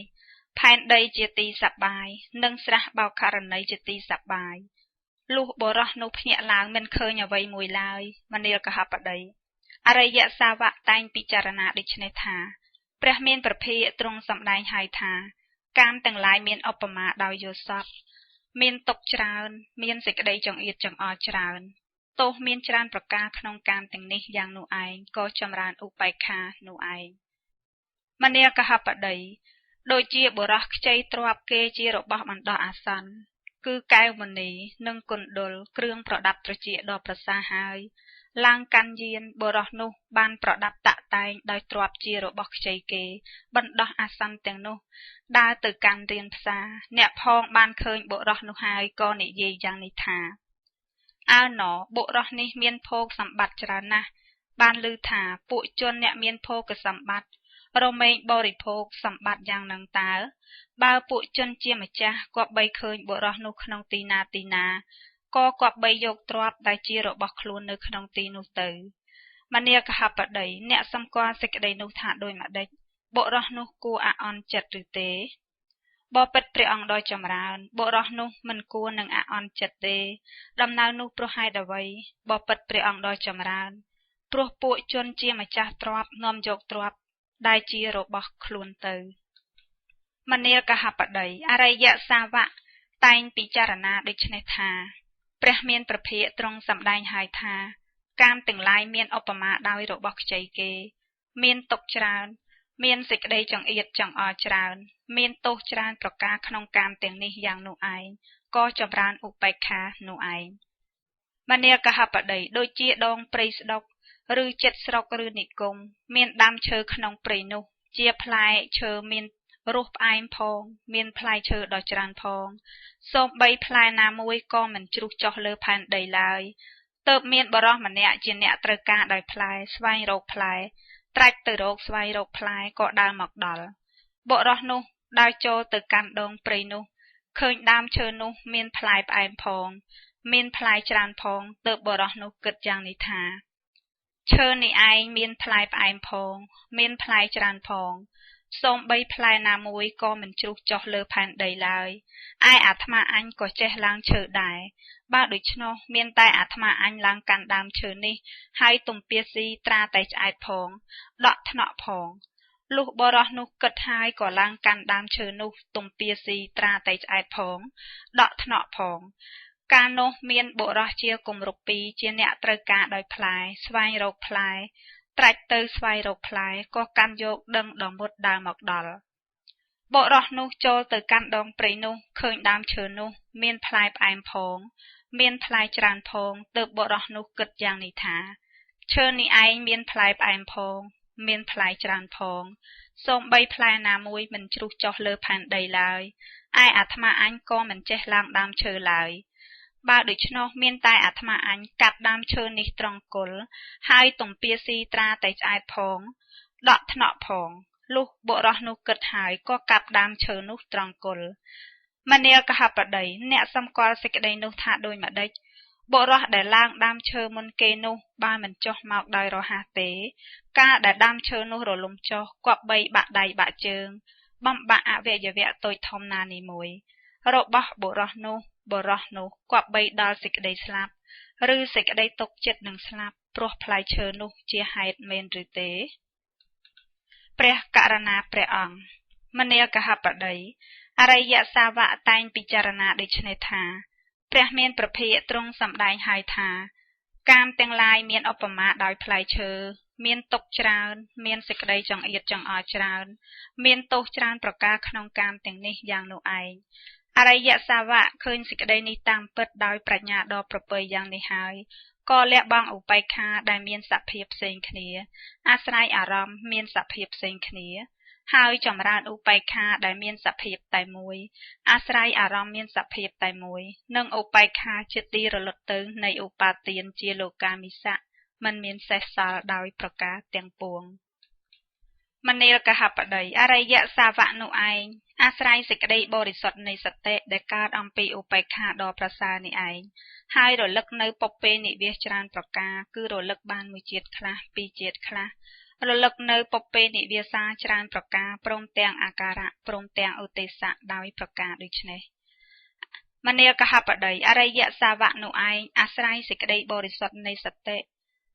ផែនដីជាទីសប្បាយនិងស្រះបោខរណីជាទីសប្បាយលុះបុរសនោះភ្ញាក់ឡើងមិនឃើញអ្វីមួយឡើយមនាលកហបតីអរិយសាវកតែងពិចារណាដូចនេះថាព្រះមានប្រភិយទ្រង់សម្ដែងហើយថាកាមទាំងឡាយមានឧបមាដោយយល់សប្មានទុក្ខច្រើនមានសេចក្តីចង្អៀតចង្អល់ច្រើនទោសមានច្រើនប្រការក្នុងកាមទាំងនេះយ៉ាងនោះឯងក៏ចម្រើនឧបេក្ខានោះឯងមនាលកហបតីដូចជាបុរសខ្ចីទ្រព្យគេជារបស់បណ្ដោះអាសន្នគឺកែវមณีនិងគុណ្ឌលគ្រឿងប្រដាប់ត្រចៀកដ៏ប្រសើរហើយឡើងកាន់យានបុរសនោះបានប្រដាប់តាក់តែងដោយទ្រព្យជារបស់ខ្ចីគេបណ្ដោះអាសន្នទាំងនោះដើរទៅកាន់រានផ្សារអ្នកផងបានឃើញបុរសនោះហើយក៏និយាយយ៉ាងនេះថាអើណបុរសនេះមានភោគសម្បត្តិច្រើនណាស់បានឮថាពួកជនអ្នកមានភោគសម្បត្តិរមែងបរិភោគសម្បត្តិយ៉ាងនឹងតើបើពួកជនជាម្ចាស់គប្បីឃើញបុរសនោះក្នុងទីណាក៏គប្បីយកទ្រព្យដែលជារបស់ខ្លួននៅក្នុងទីនោះទៅមនាលកហបតីអ្នកសម្គាល់សេចក្តីនោះថាដូចម្ដេចបុរសនោះគួរអាអន់ចិត្តឬទេបបិទ្ធព្រះអង្គដ៏ចម្រើនបុរសនោះមិនគួរនឹងអាអន់ចិត្តទេដំណើរនោះព្រោះហេតុអ្វីបបិទ្ធព្រះអង្គដ៏ចម្រើនព្រោះពួកជនជាម្ចាស់ទ្រព្យនាំយកទ្រព្យដែលជារបស់ខ្លួនទៅមនាលកហបតីអរិយសាវកតែងពិចារណាដូចនេះថាព្រះមានប្រភិយទ្រង់សម្ដែងហើយថាកាមទាំងឡាយមានឧបមាដោយរបស់ខ្ចីគេមានទុក្ខច្រើនមានសេចក្តីចង្អៀតចង្អល់ច្រើនមានទោសច្រើនប្រការក្នុងកាមទាំងនេះយ៉ាងនោះឯងក៏ចម្រើនឧបេក្ខានោះឯងមនាលកហបតីដូចជាដងព្រៃស្ដុកឬចិត្តស្រុកឬនិគមមានដាំឈើក្នុងព្រៃនោះជាផ្លែឈើមានរសផ្អែមផងមានផ្លែឈើដ៏ច្រើនផងសូម្បីផ្លែណាមួយក៏មិនជ្រុះចុះលើផែនដីឡើយទើបមានបរិសម្នាក់ជាអ្នកត្រូវការដោយផ្លែស្វែងរកផ្លែត្រាច់ទៅរកស្វែងរកផ្លែក៏ដើរមកដល់បុរសនោះដើរចូលទៅកាន់ដងព្រៃនោះឃើញដើមឈើនោះមានផ្លែផ្អែមផងមានផ្លែច្រើនផងទើបបុរសនោះគិតយ៉ាងនេះថាឈើនេះឯងមានផ្លែផ្អែមផងមានផ្លែច្រើនផង សូមបីផ្លែណាមួយក៏មិនជ្រុះចុះលើផែនដីឡើយឯអាត្មាអញក៏ចេះឡើងឈើដែរបើដូច្នោះមានតែអាត្មាអញឡើងកាន់ដើមឈើនេះហើយទំពាស៊ីត្រាតែឆ្អែតផងដកថ្នាក់ផងលុះបរោះនោះគិតហើយក៏ឡើងកាន់ដើមឈើនោះទំពាស៊ីត្រាតែឆ្អែតផងដកថ្នាក់ផងកាលនោះមានបុរសជាគម្រប់ពីរជាអ្នកត្រូវការដោយផ្លែស្វែងរកផ្លែត្រាច់ទៅស្វែងរកផ្លែក៏កាន់យកដឹងដងមុតដើរមកដល់បុរសនោះចូលទៅកាន់ដងព្រៃនោះឃើញដើមឈើនោះមានផ្លែផ្អែមផងមានផ្លែច្រើនផងទើបបុរសនោះគិតយ៉ាងនេះថាឈើនេះឯងមានផ្លែផ្អែមផងមានផ្លែច្រើនផងសូមបីផ្លែណាមួយមិនជ្រុះចុះលើផែនដីឡើយឯអាត្មាអញក៏មិនចេះឡើងដើមឈើឡើយបើដូច្នោះមានតែអាត្មាអញកាត់ដើមឈើនេះត្រង់គល់ហើយទំពាស៊ីត្រាតែឆ្អែតផងដកថ្នាក់ផងលុះបុរសនោះគិតហើយក៏កាប់ដើមឈើនោះត្រង់គល់មនាលកហបតីអ្នកសម្គាល់សេចក្តីនោះថាដូចម្ដេចបុរសដែលឡើងដើមឈើមុនគេនោះបើមិនចុះមកដោយរហ័សទេការដែលដើមឈើនោះរលំចុះគប្បីបាក់ដៃបាក់ជើងបំបាក់អវយវៈតូចធំណានីមួយរបស់បុរសនោះគប្បីដល់សេចក្តីស្លាប់ឬសេចក្តីទុកចិត្តនឹងស្លាប់ព្រោះផ្លែឈើនោះជាហេតុមែនឬទេព្រះករណាព្រះអង្គមនាលកហបតីអរិយសាវកតែងពិចារណាដូចនេះថាព្រះមានប្រភិយទ្រង់សម្ដែងហើយថាកាមទាំងឡាយមានឧបមាដោយផ្លែឈើមានទុកច្រើនមានសេចក្តីចង្អៀតចង្អល់ច្រើនមានទោសច្រើនប្រការក្នុងកាមទាំងនេះយ៉ាងនោះឯងអរិយសាវកឃើញសេចក្តីនេះតាមពិតដោយប្រាជ្ញាដ៏ប្រពៃយ៉ាងនេះហើយក៏លះបង់ឧបេក្ខាដែលមានសភាពផ្សេងគ្នាអាស្រ័យអារម្មណ៍មានសភាពផ្សេងគ្នាហើយចម្រើនឧបេក្ខាដែលមានសភាពតែមួយអាស្រ័យអារម្មណ៍មានសភាពតែមួយនិងឧបេក្ខាជាទីរលត់ទៅនៃឧបាទានជាលោកាមិសៈមិនមានសេសសល់ដោយប្រការទាំងពួងមនាលកហបតីអរិយសាវកនោះឯងអាស្រ័យសេចក្តីបរិសុទ្ធនៃសតិដែលកើតអំពីឧបេក្ខាដ៏ប្រសើរនេះឯងហើយរលឹកនៅពុព្វេនិវេសច្រើនប្រការគឺរលឹកបានមួយជាតិខ្លះពីរជាតិខ្លះរលឹកនៅពុព្វេនិវាសាច្រើនប្រការព្រមទាំងអាការៈព្រមទាំងឧទេសៈដោយប្រការដូចនេះមនាលកហបតីអរិយសាវកនោះឯងអាស្រ័យសេចក្តីបរិសុទ្ធនៃសតិ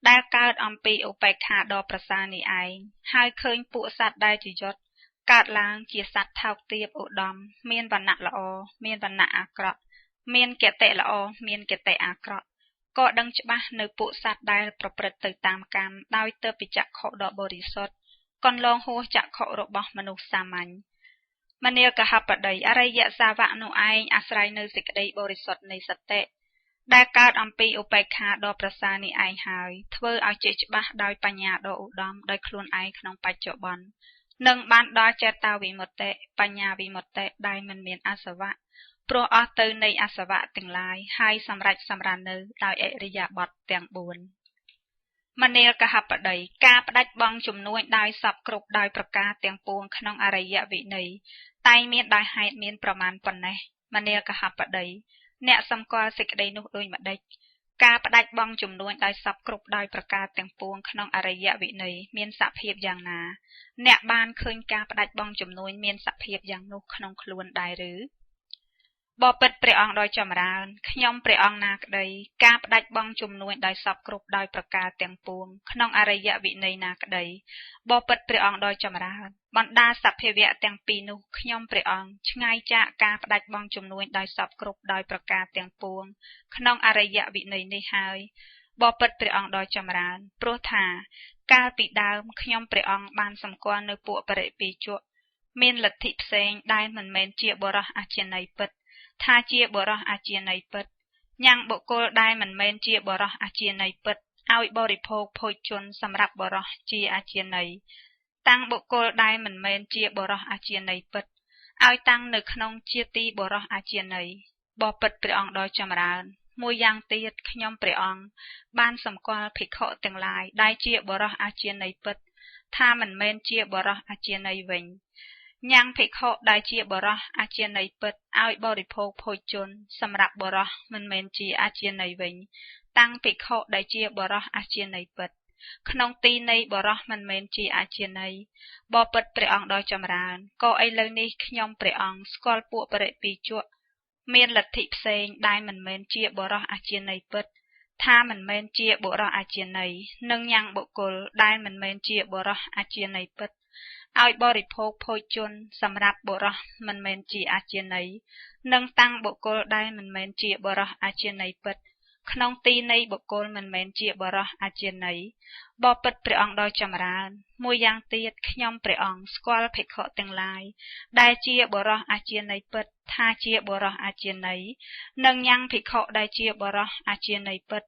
ដែលកើតអំពីឧបេក្ខាដ៏ប្រសើរនេះឯងហើយឃើញពួកសត្វដែលជាយត់កើតឡើងជាសត្វថោកទាបឧត្តមមានវណ្ណៈល្អមានវណ្ណៈអាក្រក់មានគតិល្អមានគតិអាក្រក់ក៏ដឹងច្បាស់នៅពួកសត្វដែលប្រព្រឹត្តទៅតាមកម្មដោយទៅពីចក្ខុដ៏បរិសុទ្ធកន្លងហួសចក្ខុរបស់មនុស្សសាមញ្ញមនាលកហបតីអរិយសាវកនោះឯងអាស្រ័យនៅសេចក្តីបរិសុទ្ធនៃសតិដែលកើតអំពីឧបេក្ខាដ៏ប្រសើរនេះឯងហើយធ្វើឲ្យចេះច្បាស់ដោយបញ្ញាដ៏ឧត្តមដោយខ្លួនឯងក្នុងបច្ចុប្បន្ននឹងបានដល់ចេតវិមុតតិបញ្ញាវិមុតតិដែលមិនមានអាសវៈព្រោះអស់ទៅនៃអាសវៈទាំងឡាយហើយសម្រេចសម្រាននៅដោយអរិយាបថទាំង4មនាលកហបតីការផ្ដាច់បង់ជំនួញដោយសពគ្រប់ដោយប្រការទាំងពួងក្នុងអរិយវិន័យតែងមានដោយហេតុមានប្រមាណប៉ុណ្ណេះមនាលកហបតីអ្នកសម្គាល់សេចក្តីនោះដូចម្ដេចការផ្ដាច់បង់ជំនួញដោយសពគ្រប់ដោយប្រការទាំងពួងក្នុងអរិយវិន័យមានសភាពយ៉ាងណាអ្នកបានឃើញការផ្ដាច់បង់ជំនួញមានសភាពយ៉ាងនោះក្នុងខ្លួនដែរឬបបិទ្ធព្រះអង្គដោយចម្រើនខ្ញុំព្រះអង្គណាក្តីការផ្ដាច់បង់ជំនួញដោយសពគ្រប់ដោយប្រការទាំងពួងក្នុងអរិយវិន័យណាក្តីបបិទ្ធព្រះអង្គដោយចម្រើនបណ្ដាសភាវៈទាំងពីរនោះខ្ញុំព្រះអង្គឆ្ងាយចាកការផ្ដាច់បង់ជំនួញដោយសពគ្រប់ដោយប្រការទាំងពួងក្នុងអរិយវិន័យនេះហើយបបិទ្ធព្រះអង្គដោយចម្រើនព្រោះថាកាលពីដើមខ្ញុំព្រះអង្គបានសម្គាល់នៅពួកបរិពាជកមានលទ្ធិផ្សេងដែលមិនមែនជាបុរសអជាណីពិតថាជាបុរសអាជាណីពិតញ៉ាំងបុគ្គលដែលមិនមែនជាបុរសអាជាណីពិតឲ្យបរិភោគភោជនសម្រាប់បុរសជាអាជាណីតាំងបុគ្គលដែលមិនមែនជាបុរសអាជាណីពិតឲ្យតាំងនៅក្នុងជាទីបុរសអាជាណីបបិទ្ធព្រះអង្គដោយចម្រើនមួយយ៉ាងទៀតខ្ញុំព្រះអង្គបានសម្គាល់ភិក្ខុទាំងឡាយដែលជាបុរសអាជាណីពិតថាមិនមែនជាបុរសអាជាណីវិញញ៉ាំងភិក្ខុដែលជាបុរសអាជាណីពិតឲ្យបរិភោគភោជនសម្រាប់បុរសមិនមែនជាអាជាណីវិញតាំងភិក្ខុដែលជាបុរសអាជាណីពិត ក្នុងទីនៃបរោះមិនមែនជាអាជាណីបបិទ្ធព្រះអង្គដ៏ចម្រើនក៏ឥឡូវនេះខ្ញុំព្រះអង្គស្គាល់ពួកបរិពីជក់មានលទ្ធិផ្សេងដែលមិនមែនជាបរោះអាជាណីពិតថាមិនមែនជាបរោះអាជាណីនិងញ៉ាំងបុគ្គលដែលមិនមែនជាបរោះអាជាណីពិតឲ្យបរិភោគភោជនសម្រាប់បរោះមិនមែនជាអាជាណីនិងតាំងបុគ្គលដែលមិនមែនជាបរោះអាជាណីពិតក្នុងទីនៃបុគ្គលមិនមែនជាបរោះអាជាណីបបិទ្ធព្រះអង្គដ៏ចម្រើនមួយយ៉ាងទៀតខ្ញុំព្រះអង្គស្គាល់ភិក្ខុទាំងឡាយដែលជាបរោះអាជាណីពិតថាជាបរោះអាជាណីនិងញ៉ាំងភិក្ខុដែលជាបរោះអាជាណីពិត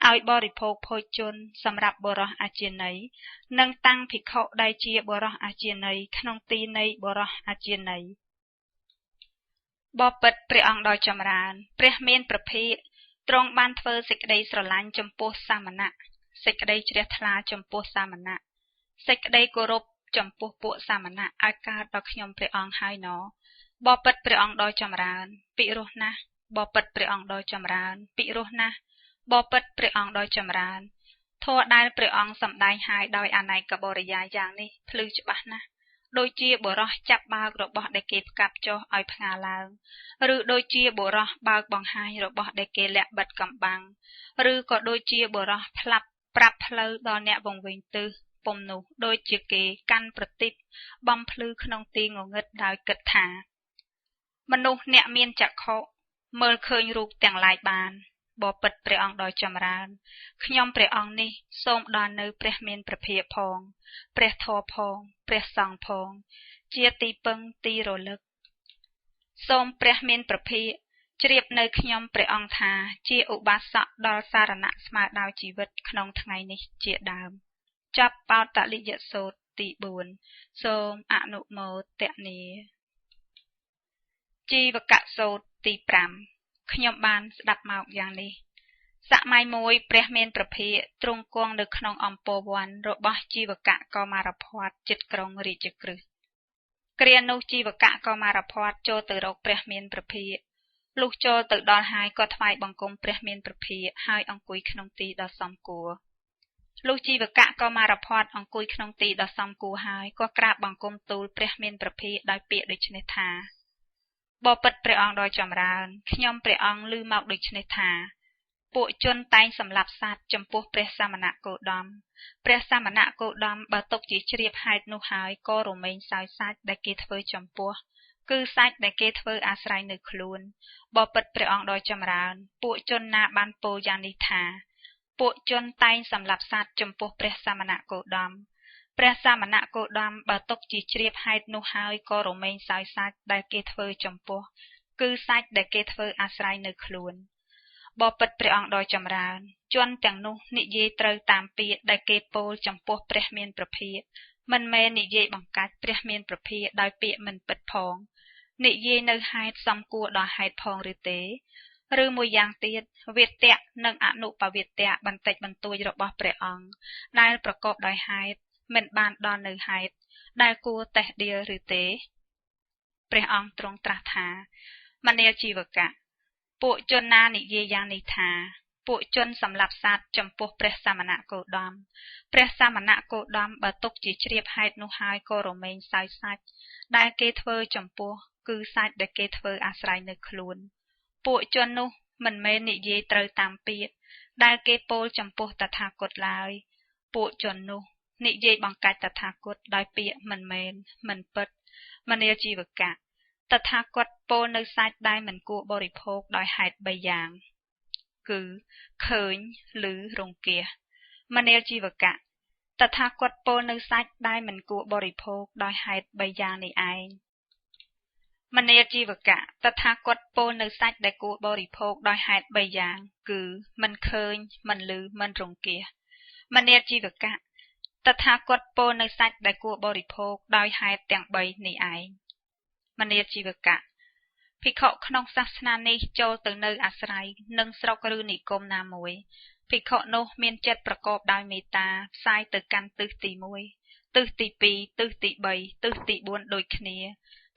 ឲ្យបរិភោគភោជនសម្រាប់បរោះអាជាណីនិងតាំងភិក្ខុដែលជាបរោះអាជាណីក្នុងទីនៃបរោះអាជាណីបបិទ្ធព្រះអង្គដ៏ចម្រើនព្រះមានព្រះភិក្ខទ្រង់បានធ្វើសេចក្តីស្រឡាញ់ចំពោះសាមណៈសេចក្តីជ្រះថ្លាចំពោះសាមណៈសេចក្តីគោរពចំពោះពួកសាមណៈឲ្យកើតដល់ខ្ញុំព្រះអង្គហើយណបបិទ្ធព្រះអង្គដ៏ចម្រើនពិរោះណាស់បបិទ្ធព្រះអង្គដ៏ចម្រើនពិរោះណាស់បបិទ្ធព្រះអង្គដ៏ចម្រើនធម៌ដែលព្រះអង្គសម្ដែងហើយដោយអនេកបរិយាយយ៉ាងនេះភ្លឺច្បាស់ណាស់ដូចជាបុរសចាប់បើករបស់ដែលគេផ្កាប់ចុះឲ្យផ្ងាឡើងឬដូចជាបុរសបើកបង្ហាញរបស់ដែលគេលាក់បិទកំបាំងឬក៏ដូចជាបុរសផ្លាប់ប្រាប់ផ្លូវដល់អ្នកវង្វេងទិសពុំនោះដូចជាគេកាន់ប្រទីបបំភ្លឺក្នុងទីងងឹតដោយគិតថាមនុស្សអ្នកមានចក្ខុមើលឃើញរូបទាំងឡាយបានបបិទ្ធព្រះអង្គដ៏ចម្រើនខ្ញុំព្រះអង្គនេះសូមដល់នៅព្រះមានព្រះភិក្ខផងព្រះធម៌ផងព្រះសង្ឃផងជាទីពឹងទីរលឹកសូមព្រះមានព្រះភិក្ខជ្រាបនៅខ្ញុំព្រះអង្គថាជាឧបាសកដល់សារណៈស្មើដោយជីវិតក្នុងថ្ងៃនេះជាដើមចប់បោតលិយសូត្រទី4សូមអនុមោទនាជីវកសូត្រទី5ខ្ញុំបានស្ដាប់មកយ៉ាងនេះសម័យមួយព្រះមានព្រះភិក្ខទ្រង់គង់នៅក្នុងអំពរវ័នរបស់ជីវកកុមារភ័ត្រជិតក្រុងរាជក្រឹសគ្រានោះជីវកកុមារភ័ត្រចូលទៅរកព្រះមានព្រះភិក្ខលុះចូលទៅដល់ហើយក៏ថ្វាយបង្គំព្រះមានព្រះភិក្ខហើយអង្គុយក្នុងទីដ៏សមគួរលុះជីវកកុមារភ័ត្រអង្គុយក្នុងទីដ៏សមគួរហើយក៏ក្រាបបង្គំទូលព្រះមានព្រះភិក្ខដោយពាក្យដូចនេះថាបបិទ្ធព្រះអង្គដ៏ចម្រើនខ្ញុំព្រះអង្គឮមកដូចនេះថាពួកជនតែងសម្លាប់សត្វចំពោះព្រះសមណគោតមព្រះសមណគោតមបើទុកជាជ្រាបហេតុនោះហើយក៏រមែងសោយសាច់ដែលគេធ្វើចំពោះគឺសាច់ដែលគេធ្វើអាស្រ័យនៅខ្លួនបបិទ្ធព្រះអង្គដ៏ចម្រើនពួកជនណាបានពោលយ៉ាងនេះថាពួកជនតែងសម្លាប់សត្វចំពោះព្រះសមណគោតមព្រះសមណគោតមបើទុកជាជ្រាបហេតុនោះហើយក៏រមែងសោយសាច់ដែលគេធ្វើចំពោះគឺសាច់ដែលគេធ្វើអាស្រ័យនៅខ្លួនបបិទ្ធព្រះអង្គដ៏ចម្រើនជនទាំងនោះនិយាយត្រូវតាមពាក្យដែលគេពោលចំពោះព្រះមានព្រះភិក្ខមិនមែននិយាយបង្កាច់ព្រះមានព្រះភិក្ខដោយពាក្យមិនពិតផងនិយាយនៅហេតុសំគួរដល់ហេតុផងឬទេឬមួយយ៉ាងទៀតវាទៈនិងអនុបវាទៈបន្តិចបន្តួចរបស់ព្រះអង្គដែលប្រកបដោយហេតុមិនបានដល់នៅហេតុដែលគួរតេះដៀលឬទេព្រះអង្គទ្រង់ត្រាស់ថាមនាលជីវកៈពួកជនណានិយាយយ៉ាងនេះថាពួកជនសម្លាប់សត្វចំពោះព្រះសមណគោតមព្រះសមណគោតមបើទុកជាជ្រាបហេតុនោះហើយក៏រមែងសោយសាច់ដែលគេធ្វើចំពោះគឺសាច់ដែលគេធ្វើអាស្រ័យនៅខ្លួនពួកជននោះមិនមែននិយាយត្រូវតាមពាក្យដែលគេពោលចំពោះតថាគតឡើយពួកជននោះនិយាយបង្កាច់តថាគតដោយពាក្យមិនមែនមិនពិតមនាលជីវកៈតថាគតពោលនៅសាច់ដែលមិនគួរបរិភោគដោយហេតុ3យ៉ាងគឺឃើញឮរង្គគាសមនាលជីវកៈតថាគតពោលនៅសាច់ដែលមិនគួរបរិភោគដោយហេតុ3យ៉ាងនេះឯងមនាលជីវកៈតថាគតពោលនៅសាច់ដែលគួរបរិភោគដោយហេតុ3យ៉ាងគឺមិនឃើញមិនឮមិនរង្គគាសមនាលជីវកៈតថាគតពោលនៅសាច់ដែលគួរបរិភោគដោយហេតុទាំង3នេះឯងមនាលជីវកៈភិក្ខុក្នុងសាសនានេះចូលទៅនៅអាស្រ័យនឹងស្រុកឬនិគមណាមួយភិក្ខុនោះមានចិត្តប្រកបដោយមេត្តាផ្សាយទៅកាន់ទិសទី1ទិសទី2ទិសទី3ទិសទី4ដូចគ្នា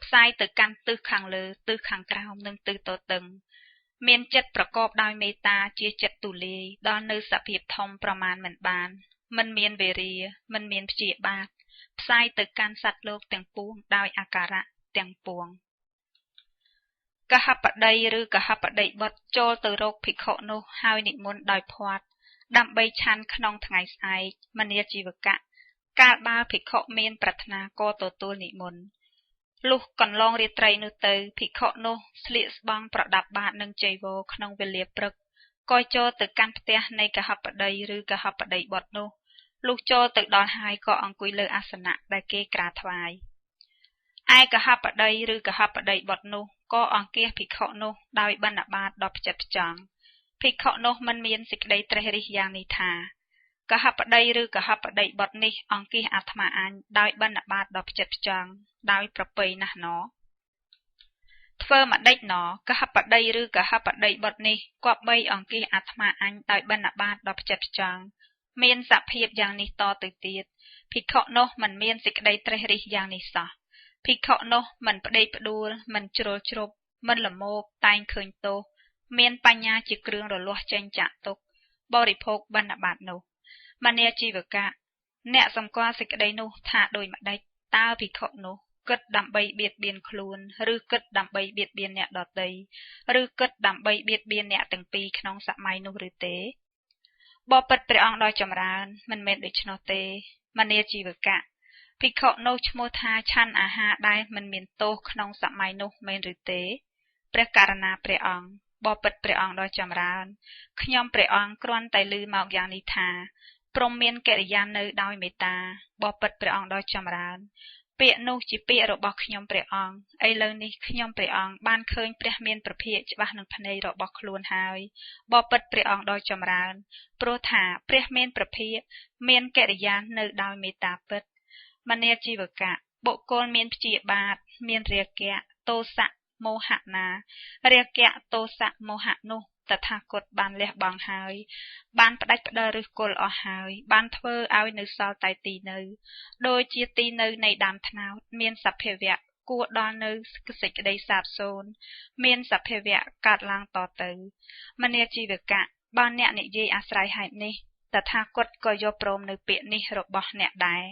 ផ្សាយទៅកាន់ទិសខាងលើទិសខាងក្រោមនិងទិសទទឹងមានចិត្តប្រកបដោយមេត្តាជាចិត្តទូលាយដល់នៅសភាពធំប្រមាណមិនបាន មិនមានវេរាមិនមានព្យាបាទផ្សាយទៅកាន់សត្វលោកទាំងពួងដោយអាការៈទាំងពួងកហបតីឬកហបតីបុត្រចូលទៅរកភិក្ខុនោះហើយនិមន្តដោយភ័ត្រដើម្បីឆាន់ក្នុងថ្ងៃស្អែកមនាជីវកៈកាលបើភិក្ខុមានប្រាថ្នាក៏ទទួលនិមន្តលុះកន្លងរាត្រីនោះទៅភិក្ខុនោះស្លៀកស្បង់ប្រដាប់បាតនឹងចីវរក្នុងវេលាព្រឹកក៏ចូលទៅកាន់ផ្ទះនៃកហបតីឬកហបតីបុត្រនោះលុះចូលទៅដល់ហើយក៏អង្គុយលើអាសនៈដែលគេក្រាបថ្វាយឯកហបតីឬកហបតីបុត្រនោះក៏អង្គាសភិក្ខុនោះដោយបណ្ឌបាតដ៏ផ្ចិតផ្ចង់ភិក្ខុនោះមិនមានសេចក្តីត្រេះរិះយ៉ាងនេះថាកហបតីឬកហបតីបុត្រនេះអង្គាសអាត្មាអញដោយបណ្ឌបាតដ៏ផ្ចិតផ្ចង់ដោយប្រពៃណាស់ណោធ្វើម្ដេចណោកហបតីឬកហបតីបុត្រនេះគប្បីអង្គាសអាត្មាអញដោយបណ្ឌបាតដ៏ផ្ចិតផ្ចង់មានសភាពយ៉ាងនេះតទៅទៀតភិក្ខុនោះមិនមានសេចក្តីត្រេះរិះយ៉ាងនេះសោះភិក្ខុនោះមិនផ្ដេកផ្ដួលមិនជ្រុលជ្រប់មិនល្មោបតែងឃើញទោសមានបញ្ញាជាគ្រឿងរលាស់ចេញចាក់ទុកបរិភោគបណ្ឌបាតនោះមនាជីវកៈអ្នកសម្គាល់សេចក្តីនោះថាដូចម្ដេចតើភិក្ខុនោះគិតដើម្បីបៀតបៀនខ្លួនឬគិតដើម្បីបៀតបៀនអ្នកដទៃឬគិតដើម្បីបៀតបៀនអ្នកទាំងពីរក្នុងសម័យនោះឬទេបបិទ្ធព្រះអង្គដ៏ចម្រើនមិនមែនដូច្នោះទេមនាជីវកៈភិក្ខុនោះឈ្មោះថាឆាន់អាហារដែលមិនមានទោសក្នុងសម័យនោះមែនឬទេព្រះករុណាព្រះអង្គបបិទ្ធព្រះអង្គដ៏ចម្រើនខ្ញុំព្រះអង្គគ្រាន់តែឮមកយ៉ាងនេះថាព្រមមានកិរិយានៅដោយមេត្តាបបិទ្ធព្រះអង្គដ៏ចម្រើនពាក្យនោះជាពាក្យរបស់ខ្ញុំព្រះអង្គឥឡូវនេះខ្ញុំព្រះអង្គបានឃើញព្រះមានប្រភាកច្បាស់នឹងភ្នែករបស់ខ្លួនហើយបបិទ្ធព្រះអង្គដ៏ចម្រើនព្រោះថាព្រះមានប្រភាកមានកិរិយានៅដោយមេត្តាពិតមនាជីវកៈបុគ្គលមានព្យាបាទមានរាគៈទោសៈមោហៈណារាគៈទោសៈមោហៈនោះតថាគតបានលះបង់ហើយបានផ្ដាច់ផ្ដាល់ឫសគល់អស់ហើយបានធ្វើឲ្យនៅសល់តែទីនៅដូចជាទីនៅនៃដើមត្នោតមានសភាវៈគួរដល់នៅសេចក្តីសាបសូន្យមានសភាវៈកើតឡើងតទៅមនាជីវកៈបើអ្នកនិយាយអាស្រ័យហេតុនេះតថាគតក៏យកព្រមនៅពាក្យនេះរបស់អ្នកដែរ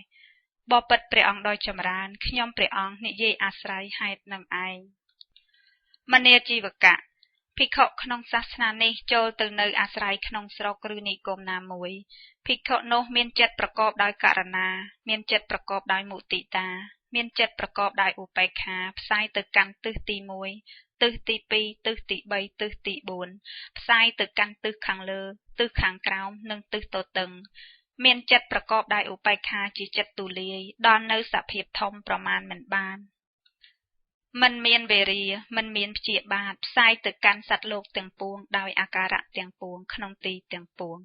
បបិទ្ធព្រះអង្គដ៏ចម្រើនខ្ញុំព្រះអង្គនិយាយអាស្រ័យហេតុនឹងឯងមនាជីវកៈភិក្ខុក្នុងសាសនានេះចូលទៅនៅអាស្រ័យក្នុងស្រុកឬនិគមណាមួយភិក្ខុនោះមានចិត្តប្រកបដោយករុណាមានចិត្តប្រកបដោយមុទិតាមានចិត្តប្រកបដោយឧបេក្ខាផ្សាយទៅកាន់ទិសទី1ទិសទី2ទិសទី3ទិសទី4ផ្សាយទៅកាន់ទិសខាងលើទិសខាងក្រោមនិងទិសទទឹងមានចិត្តប្រកបដោយឧបេក្ខាជាចិត្តទូលាយដល់នៅសភាពធំប្រមាណមិនបានមិនមានវេរាមិនមានព្យាបាទផ្សាយទៅកាន់សត្វលោកទាំងពួងដោយអាការៈទាំងពួងក្នុងទីទាំងពួង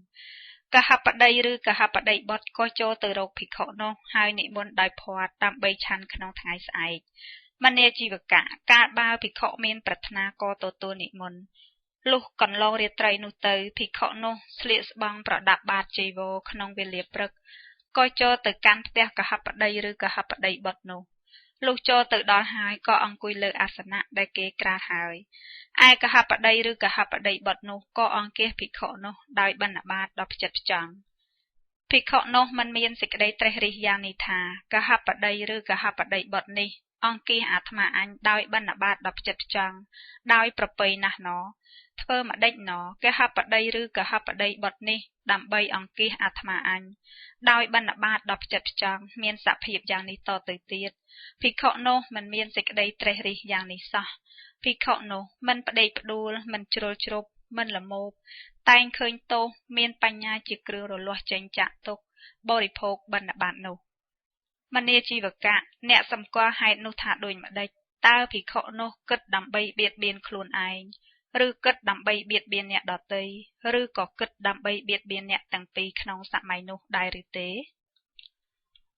កហបតីឬកហបតីបុត្រក៏ចូលទៅរកភិក្ខុនោះហើយនិមន្តដោយភ័ត្រដើម្បីឆាន់ក្នុងថ្ងៃស្អែកមនាជីវកៈកាលបើភិក្ខុមានប្រាថ្នាក៏ទទួលនិមន្តលុះកន្លងរាត្រីនោះទៅភិក្ខុនោះស្លៀកស្បង់ប្រដាប់បាតចីវរក្នុងវេលាព្រឹកក៏ចូលទៅកាន់ផ្ទះកហបតីឬកហបតីបុត្រនោះលុះចូលទៅដល់ហើយក៏អង្គុយលើអាសនៈដែលគេក្រាលហើយឯកហបតីឬកហបតីបុត្រនោះក៏អង្គាសភិក្ខុនោះដោយបណ្ឌបាតដ៏ផ្ចិតផ្ចង់ភិក្ខុនោះមិនមានសេចក្តីត្រេះរិះយ៉ាងនេះថាកហបតីឬកហបតីបុត្រនេះអង្គាសអាត្មាអញដោយបណ្ឌបាតដ៏ផ្ចិតផ្ចង់ដោយប្រពៃណាស់ណោធ្វើម្ដេចណោកហបតីឬកហបតីបុត្រនេះដើម្បីអង្គាសអាត្មាអញដោយបណ្ឌបាតដ៏ផ្ចិតផ្ចង់មានសភាពយ៉ាងនេះតទៅទៀតភិក្ខុនោះមិនមានសេចក្តីត្រេះរិះយ៉ាងនេះសោះភិក្ខុនោះមិនផ្ដេកផ្ដួលមិនជ្រុលជ្រប់មិនល្មោបតែងឃើញទោសមានបញ្ញាជាគ្រឿងរលាស់ចេញចាក់ទុកបរិភោគបណ្ឌបាតនោះមនាជីវកៈអ្នកសម្គាល់ហេតុនោះថាដូចម្ដេចតើភិក្ខុនោះគិតដើម្បីបៀតបៀនខ្លួនឯងឬគិតដើម្បីបៀតបៀនអ្នកដទៃឬក៏គិតដើម្បីបៀតបៀនអ្នកទាំងពីរក្នុងសម័យនោះដែរឬទេ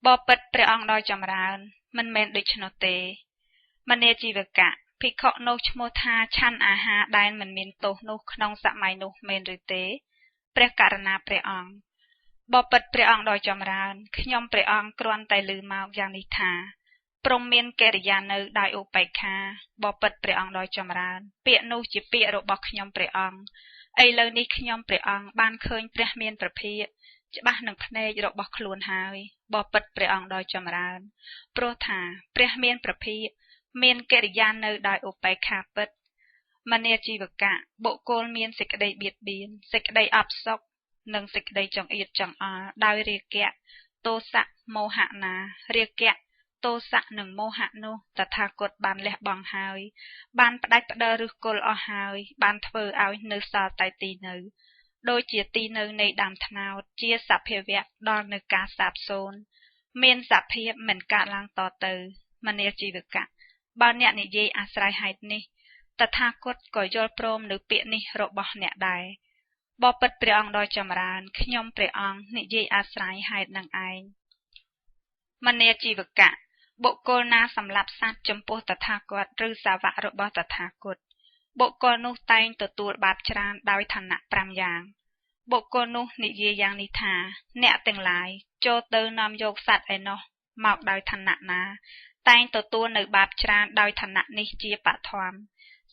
បបិទ្ធព្រះអង្គដ៏ចម្រើនមិនមែនដូច្នោះទេមនាជីវកៈភិក្ខុនោះឈ្មោះថាឆាន់អាហារដែលមិនមានទោសនោះក្នុងសម័យនោះមែនឬទេព្រះករុណាព្រះអង្គបបិទ្ធព្រះអង្គដ៏ចម្រើនខ្ញុំព្រះអង្គគ្រាន់តែឮមកយ៉ាងនេះថាព្រមមានកិរិយានៅដោយឧបេក្ខាបបិទ្ធព្រះអង្គដ៏ចម្រើនពាក្យនោះជាពាក្យរបស់ខ្ញុំព្រះអង្គឥឡូវនេះខ្ញុំព្រះអង្គបានឃើញព្រះមានប្រភាក ច្បាស់នឹងភ្នែករបស់ខ្លួនហើយបបិទ្ធព្រះអង្គដោយចម្រើនព្រោះថាព្រះមានប្រភិមានកិរិយានៅដោយឧបេក្ខាពិតមនាជីវកៈបុគ្គលមានសេចក្តីបៀតបៀនសេចក្តីអផ្សុកនិងសេចក្តីចង្អៀតចង្អល់ដោយរាគៈទោសៈមោហៈណារាគៈទោសៈនិងមោហៈនោះតថាគតបានលះបង់ហើយបានផ្ដាច់ផ្ដើឫសគល់អស់ហើយបានធ្វើឲ្យនៅសល់តែទីនៅដូចជាទីនៅនៃដើមត្នោតជាសភាវៈដល់នៅការសាបសូន្យមានសភាពមិនកើតឡើងតទៅមនាជីវកៈបើអ្នកនិយាយអាស្រ័យហេតុនេះតថាគតក៏យល់ព្រមនៅពាក្យនេះរបស់អ្នកដែរបបិទ្ធព្រះអង្គដោយចម្រើនខ្ញុំព្រះអង្គនិយាយអាស្រ័យហេតុនឹងឯងមនាជីវកៈបុគ្គលណាសម្លាប់សត្វចំពោះតថាគតឬសាវករបស់តថាគតបុគ្គលនោះតែងទទួលបាបច្រើនដោយឋានៈ5យ៉ាងបុគ្គលនោះនិយាយយ៉ាងនេះថាអ្នកទាំងឡាយចូលទៅនាំយកសត្វឯណោះមកដោយឋានៈណាតែងទទួលនៅបាបច្រើនដោយឋានៈនេះជាបឋម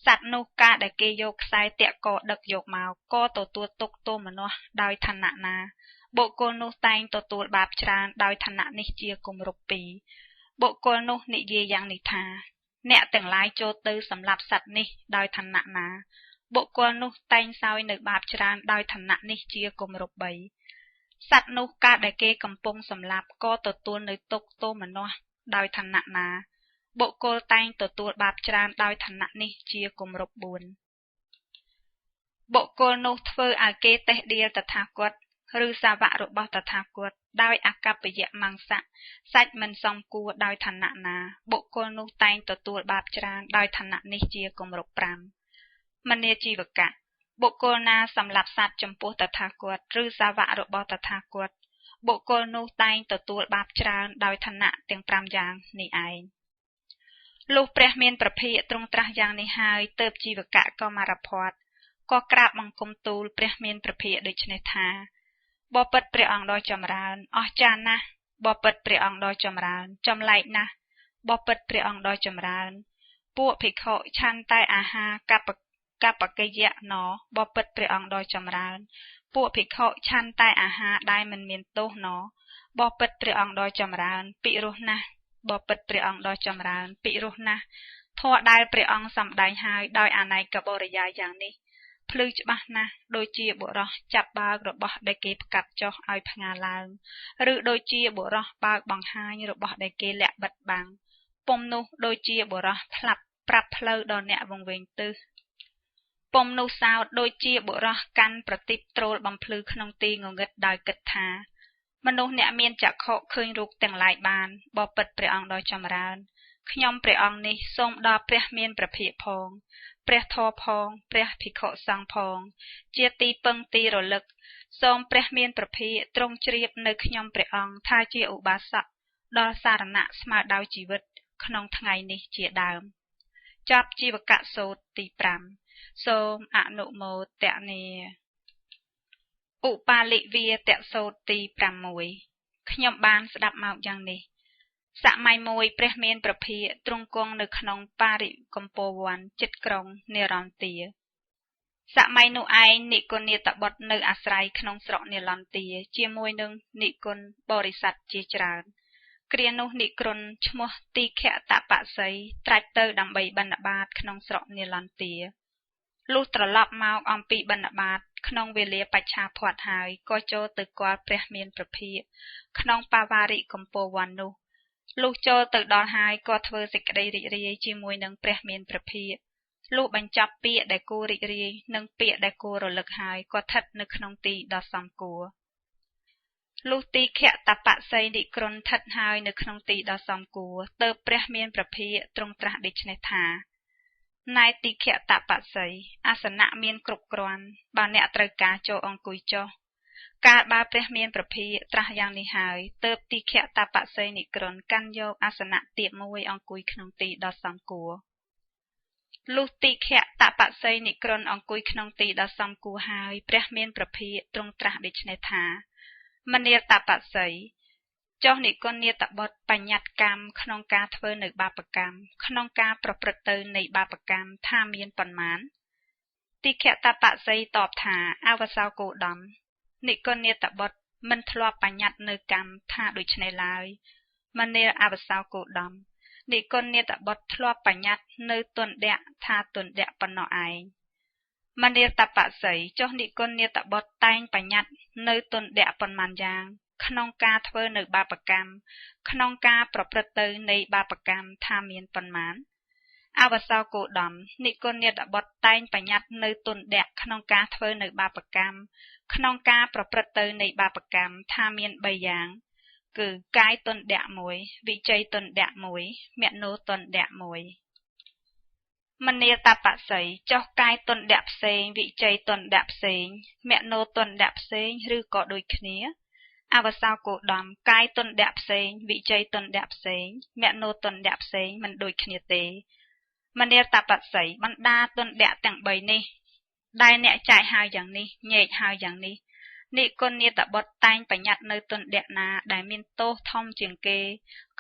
សត្វនោះការដែលគេយកខ្សែតាក់កដឹកយកមកក៏ទទួលទុកទោមនស្សដោយឋានៈណាបុគ្គលនោះតែងទទួលបាបច្រើនដោយឋានៈនេះជាគម្រប់2បុគ្គលនោះនិយាយយ៉ាងនេះថាអ្នកទាំងឡាយចូលទៅសម្លាប់សត្វនេះដោយឋានៈណាបុគ្គលនោះតែងសោយនៅបាបច្រើនដោយឋានៈនេះជាគម្រប់3សត្វនោះការដែលគេកំពុងសម្លាប់ក៏ទទួលនៅទុកទោមនស្សដោយឋានៈណាបុគ្គលតែងទទួលបាបច្រើនដោយឋានៈនេះជាគម្រប់4បុគ្គលនោះធ្វើឲ្យគេតេះដៀលតថាគតឬសាវករបស់តថាគតដោយអកប្បយមង្សៈសាច់មិនសមគួរដោយឋានៈណាបុគ្គលនោះតែងទទួលបាបច្រើនដោយឋានៈនេះជាគម្រប់5មនាជីវកៈបុគ្គលណាសម្លាប់សត្វចំពោះតថាគតឬសាវករបស់តថាគតបុគ្គលនោះតែងទទួលបាបច្រើនដោយឋានៈទាំង5យ៉ាងនេះឯងលុះព្រះមានប្រភិទ្រង់ត្រាស់យ៉ាងនេះហើយទើបជីវកៈក៏មរភ័តក៏ក្រាបបង្គំទូលព្រះមានប្រភិដូច្នេះថាបបិទ្ធព្រះអង្គដ៏ចម្រើនអស្ចារ្យណាស់បបិទ្ធព្រះអង្គដ៏ចម្រើនចម្លែកណាស់បបិទ្ធព្រះអង្គដ៏ចម្រើនពួកភិក្ខុឆាន់តែអាហារកបកិយៈណបបិទ្ធព្រះអង្គដ៏ចម្រើនពួកភិក្ខុឆាន់តែអាហារដែលមិនមានទោសណបបិទ្ធព្រះអង្គដ៏ចម្រើនពិរោះណាស់បបិទ្ធព្រះអង្គដ៏ចម្រើនពិរោះណាស់ធម៌ដែលព្រះអង្គសម្ដែងហើយដោយអនេកបរិយាយយ៉ាងនេះភ្លឺច្បាស់ណាស់ដូចជាបុរសចាប់បើករបស់ដែលគេផ្កាត់ចុះឲ្យផ្ងាឡើងឬដូចជាបុរសបើកបង្ហាញរបស់ដែលគេលាក់បិទបាំងពុំនោះដូចជាបុរសផ្លាប់ប្រាប់ផ្លូវដល់អ្នកវង្វេងទិសពុំនោះសោតដូចជាបុរសកាន់ប្រទីបត្រូលបំភ្លឺក្នុងទីងងឹតដោយគិតថាមនុស្សអ្នកមានចក្ខុឃើញរូបទាំងឡាយបានបបិទ្ធព្រះអង្គដ៏ចម្រើនខ្ញុំព្រះអង្គនេះសូមដល់ព្រះមានព្រះភិក្ខផងព្រះធម៌ផងព្រះភិក្ខុសង្ឃផងជាទីពឹងទីរលឹកសូមព្រះមានព្រះភិក្ខទ្រង់ជ្រាបនៅខ្ញុំព្រះអង្គថាជាឧបាសកដល់សារណៈស្មើដោយជីវិតក្នុងថ្ងៃនេះជាដើមចប់ជីវកសូត្រទី5សូមអនុមោទនាឧបាលិវាទសូត្រទី6ខ្ញុំបានស្ដាប់មកយ៉ាងនេះសម័យមួយព្រះមានព្រះភិក្ខទ្រង់គង់នៅក្នុងបារិកំពវ័នជិតក្រុងនិរន្ទាសម័យនោះឯងនិគនាតបុត្រនៅអាស្រ័យក្នុងស្រុកនិរន្ទាជាមួយនឹងនិគនបរិស័ទជាច្រើនគ្រានោះនិគ្រនឈ្មោះទីខតបស័យត្រាច់ទៅដើម្បីបិណ្ឌបាតក្នុងស្រុកនិរន្ទាលុះត្រឡប់មកអំពីបិណ្ឌបាតក្នុងវេលាបច្ឆាផាត់ហើយក៏ចូលទៅគាល់ព្រះមានព្រះភិក្ខក្នុងបាវារិកំពវ័ននោះលុះចូលទៅដល់ហើយក៏ធ្វើសេចក្តីរីករាយជាមួយនឹងព្រះមានព្រះភិក្ខលុះបញ្ចប់ពាក្យដែលគួររីករាយនិងពាក្យដែលគួររលឹកហើយក៏ស្ថិតនៅក្នុងទីដ៏សមគួរលុះទីខតបស័យនិគ្រនស្ថិតហើយនៅក្នុងទីដ៏សមគួរទើបព្រះមានព្រះភិក្ខទ្រង់ត្រាស់ដូច្នេះថាណែទីខតបស័យអាសនៈមានគ្រប់គ្រាន់បើអ្នកត្រូវការចូលអង្គុយចុះកាលបើព្រះមានព្រះភិក្ខត្រាស់យ៉ាងនេះហើយទើបទីខតបស័យនិគ្រនកាន់យកអាសនៈទៀតមួយអង្គុយក្នុងទីដ៏សមគួរលុះទីខតបស័យនិគ្រនអង្គុយក្នុងទីដ៏សមគួរហើយព្រះមានព្រះភិក្ខទ្រង់ត្រាស់ដូច្នេះថាមនាតបស័យចុះនិគនាតបុត្របញ្ញត្តិកម្មក្នុងការធ្វើនៅបាបកម្មក្នុងការប្រព្រឹត្តទៅនៃបាបកម្មថាមានប៉ុន្មានទីខតបស័យតបថាអវសោគោដមនិគនាតបុត្រ មិនធ្លាប់បញ្ញត្តិនៅកម្មថាដូច្នេះឡើយមនាលអវសោគោតមនិគុណនេតបុត្រធ្លាប់បញ្ញត្តិនៅទុនដៈថាទុនដៈប៉ុណ្ណោះឯងមនាលតបស័យចុះនិគុណនេតបុត្រតែងបញ្ញត្តិនៅទុនដៈប៉ុន្មានយ៉ាងក្នុងការធ្វើនៅបាបកម្មក្នុងការប្រព្រឹត្តទៅនៃបាបកម្មថាមានប៉ុន្មានអវសោគោតមនិគុណនេតបុត្រតែងបញ្ញត្តិនៅទុនដៈក្នុងការធ្វើនៅបាបកម្មក្នុងការប្រព្រឹត្តទៅនៃបាបកម្មថាមាន3យ៉ាងគឺកាយទុនដៈ1វិជ័យទុនដៈ1មនោទុនដៈ1មនាលតបស័យចុះកាយទុនដៈផ្សេងវិជ័យទុនដៈផ្សេងមនោទុនដៈផ្សេងឬក៏ដូចគ្នាអវសោគោតមកាយទុនដៈផ្សេងវិជ័យទុនដៈផ្សេងមនោទុនដៈផ្សេងមិនដូចគ្នាទេមនាលតបស័យបណ្ដាទុនដៈទាំង3នេះដែលអ្នកចែកហើយយ៉ាងនេះញែកហើយយ៉ាងនេះនិគុណនេតបុត្រតែងបញ្ញត្តិនៅទុនដៈណាដែលមានទោសធំជាងគេ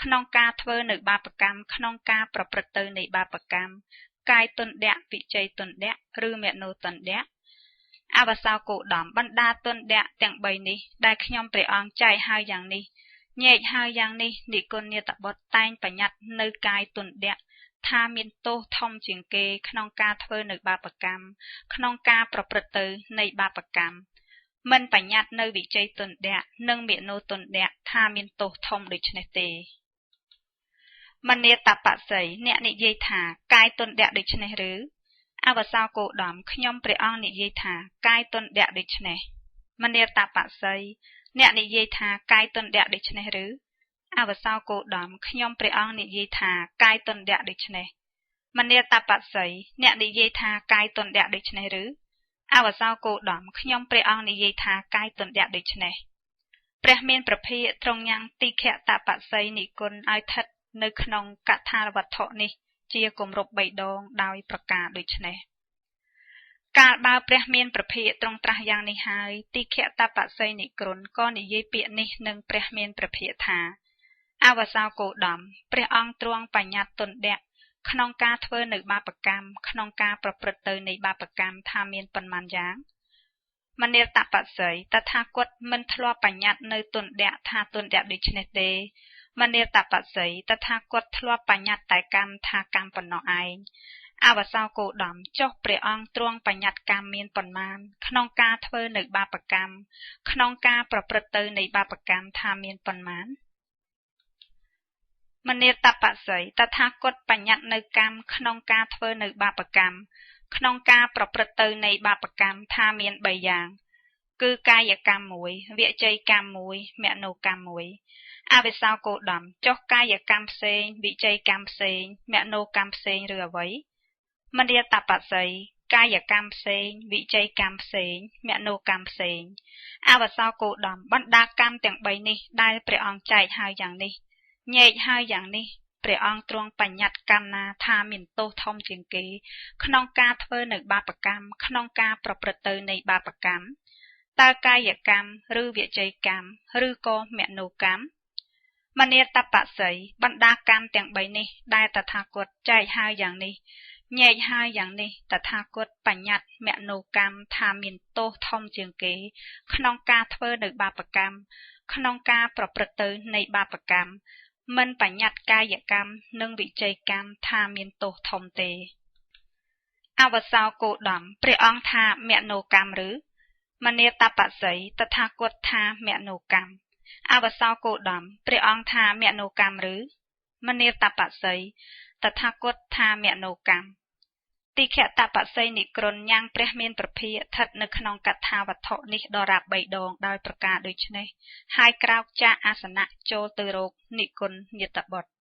ក្នុងការធ្វើនៅបាបកម្មក្នុងការប្រព្រឹត្តទៅនៃបាបកម្មកាយទុនដៈវិជ័យទុនដៈឬមនោទុនដៈអវសោគោតមបណ្ដាទុនដៈទាំង3នេះដែលខ្ញុំព្រះអង្គចែកហើយយ៉ាងនេះញែកហើយយ៉ាងនេះនិគុណនេតបុត្រតែងបញ្ញត្តិនៅកាយទុនដៈថាមានទោសធំជាងគេក្នុងការធ្វើនៅបាបកម្មក្នុងការប្រព្រឹត្តទៅនៃបាបកម្មមិនបញ្ញត្តិនៅវិជ័យទុនដៈនិងមនោទុនដៈថាមានទោសធំដូចនេះទេមនាលតបស័យអ្នកនិយាយថាកាយទុនដៈដូចនេះឬអវសោគោតមខ្ញុំព្រះអង្គនិយាយថាកាយទុនដៈដូចនេះមនាលតបស័យអ្នកនិយាយថាកាយទុនដៈដូចនេះឬអវសោគោតមខ្ញុំព្រះអង្គនិយាយថាកាយទុនដៈដូចនេះមនាលតបស័យអ្នកនិយាយថាកាយទុនដៈដូចនេះឬអវសោគោតមខ្ញុំព្រះអង្គនិយាយថាកាយទុនដៈដូចនេះព្រះមានប្រភិយទ្រង់ញ៉ាំងទីខតបស័យនិគុណឲ្យស្ថិតនៅក្នុងកថាវត្ថុនេះជាគម្រប់3ដងដោយប្រការដូចនេះកាលបើព្រះមានប្រភិយទ្រង់ត្រាស់យ៉ាងនេះហើយទីខតបស័យនិគុណក៏និយាយពាក្យនេះនឹងព្រះមានប្រភិយថាអវសោគោតមព្រះអង្គទ្រង់បញ្ញត្តិទុនដៈក្នុងការធ្វើនៅបាបកម្មក្នុងការប្រព្រឹត្តទៅនៃបាបកម្មថាមានប៉ុន្មានយ៉ាងមនាលតបស័យតថាគតមិនធ្លាប់បញ្ញត្តិនៅទុនដៈថាទុនដៈដូចនេះទេមនាលតបស័យតថាគតធ្លាប់បញ្ញត្តិតែកម្មថាកម្មប៉ុណ្ណោះឯងអវសោគោតមចុះព្រះអង្គទ្រង់បញ្ញត្តិកម្មមានប៉ុន្មានក្នុងការធ្វើនៅបាបកម្មក្នុងការប្រព្រឹត្តទៅនៃបាបកម្មថាមានប៉ុន្មានមនាលតបស័យតថាគតបញ្ញត្តិនៅកម្មក្នុងការធ្វើនៅបាបកម្មក្នុងការប្រព្រឹត្តទៅនៃបាបកម្មថាមាន3យ៉ាងគឺកាយកម្ម1វិជ័យកម្ម1មនោកម្ម1អវសោគោតមចុះកាយកម្មផ្សេងវិជ័យកម្មផ្សេងមនោកម្មផ្សេងឬអ្វីមនាលតបស័យកាយកម្មផ្សេងវិជ័យកម្មផ្សេងមនោកម្មផ្សេងអវសោគោតមបណ្ដាកម្មទាំង3នេះដែលព្រះអង្គចែកហើយយ៉ាងនេះញែកហើយយ៉ាងនេះព្រះអង្គទ្រង់បញ្ញត្តិកម្មណាថាមានទោសធំជាងគេក្នុងការធ្វើនៅបាបកម្មក្នុងការប្រព្រឹត្តទៅនៃបាបកម្មតើកាយកម្មឬវិជ័យកម្មឬក៏មនោកម្មមនាលតបស័យបណ្ដាកម្មទាំង3នេះដែលតថាគតចែកហើយយ៉ាងនេះញែកហើយយ៉ាងនេះតថាគតបញ្ញត្តិមនោកម្មថាមានទោសធំជាងគេក្នុងការធ្វើនៅបាបកម្មក្នុងការប្រព្រឹត្តទៅនៃបាបកម្មមិនបញ្ញត្តិកាយកម្មនិងវិជ័យកម្មថាមានទោសធំទេអវសោគោតមព្រះអង្គថាមនោកម្មឬមនាលតបស័យតថាគតថាមនោកម្មអវសោគោតមព្រះអង្គថាមនោកម្មឬមនាលតបស័យតថាគតថាមនោកម្មទីខតបស័យនិក្រណញ៉ាំងព្រះមានប្រភិយស្ថិតនៅក្នុងកថាវត្ថុនេះដរាប3ដងដោយប្រការដូចនេះហើយក្រោកចាកអាសនៈចូលទៅរកនិគុណនេតបុត្រ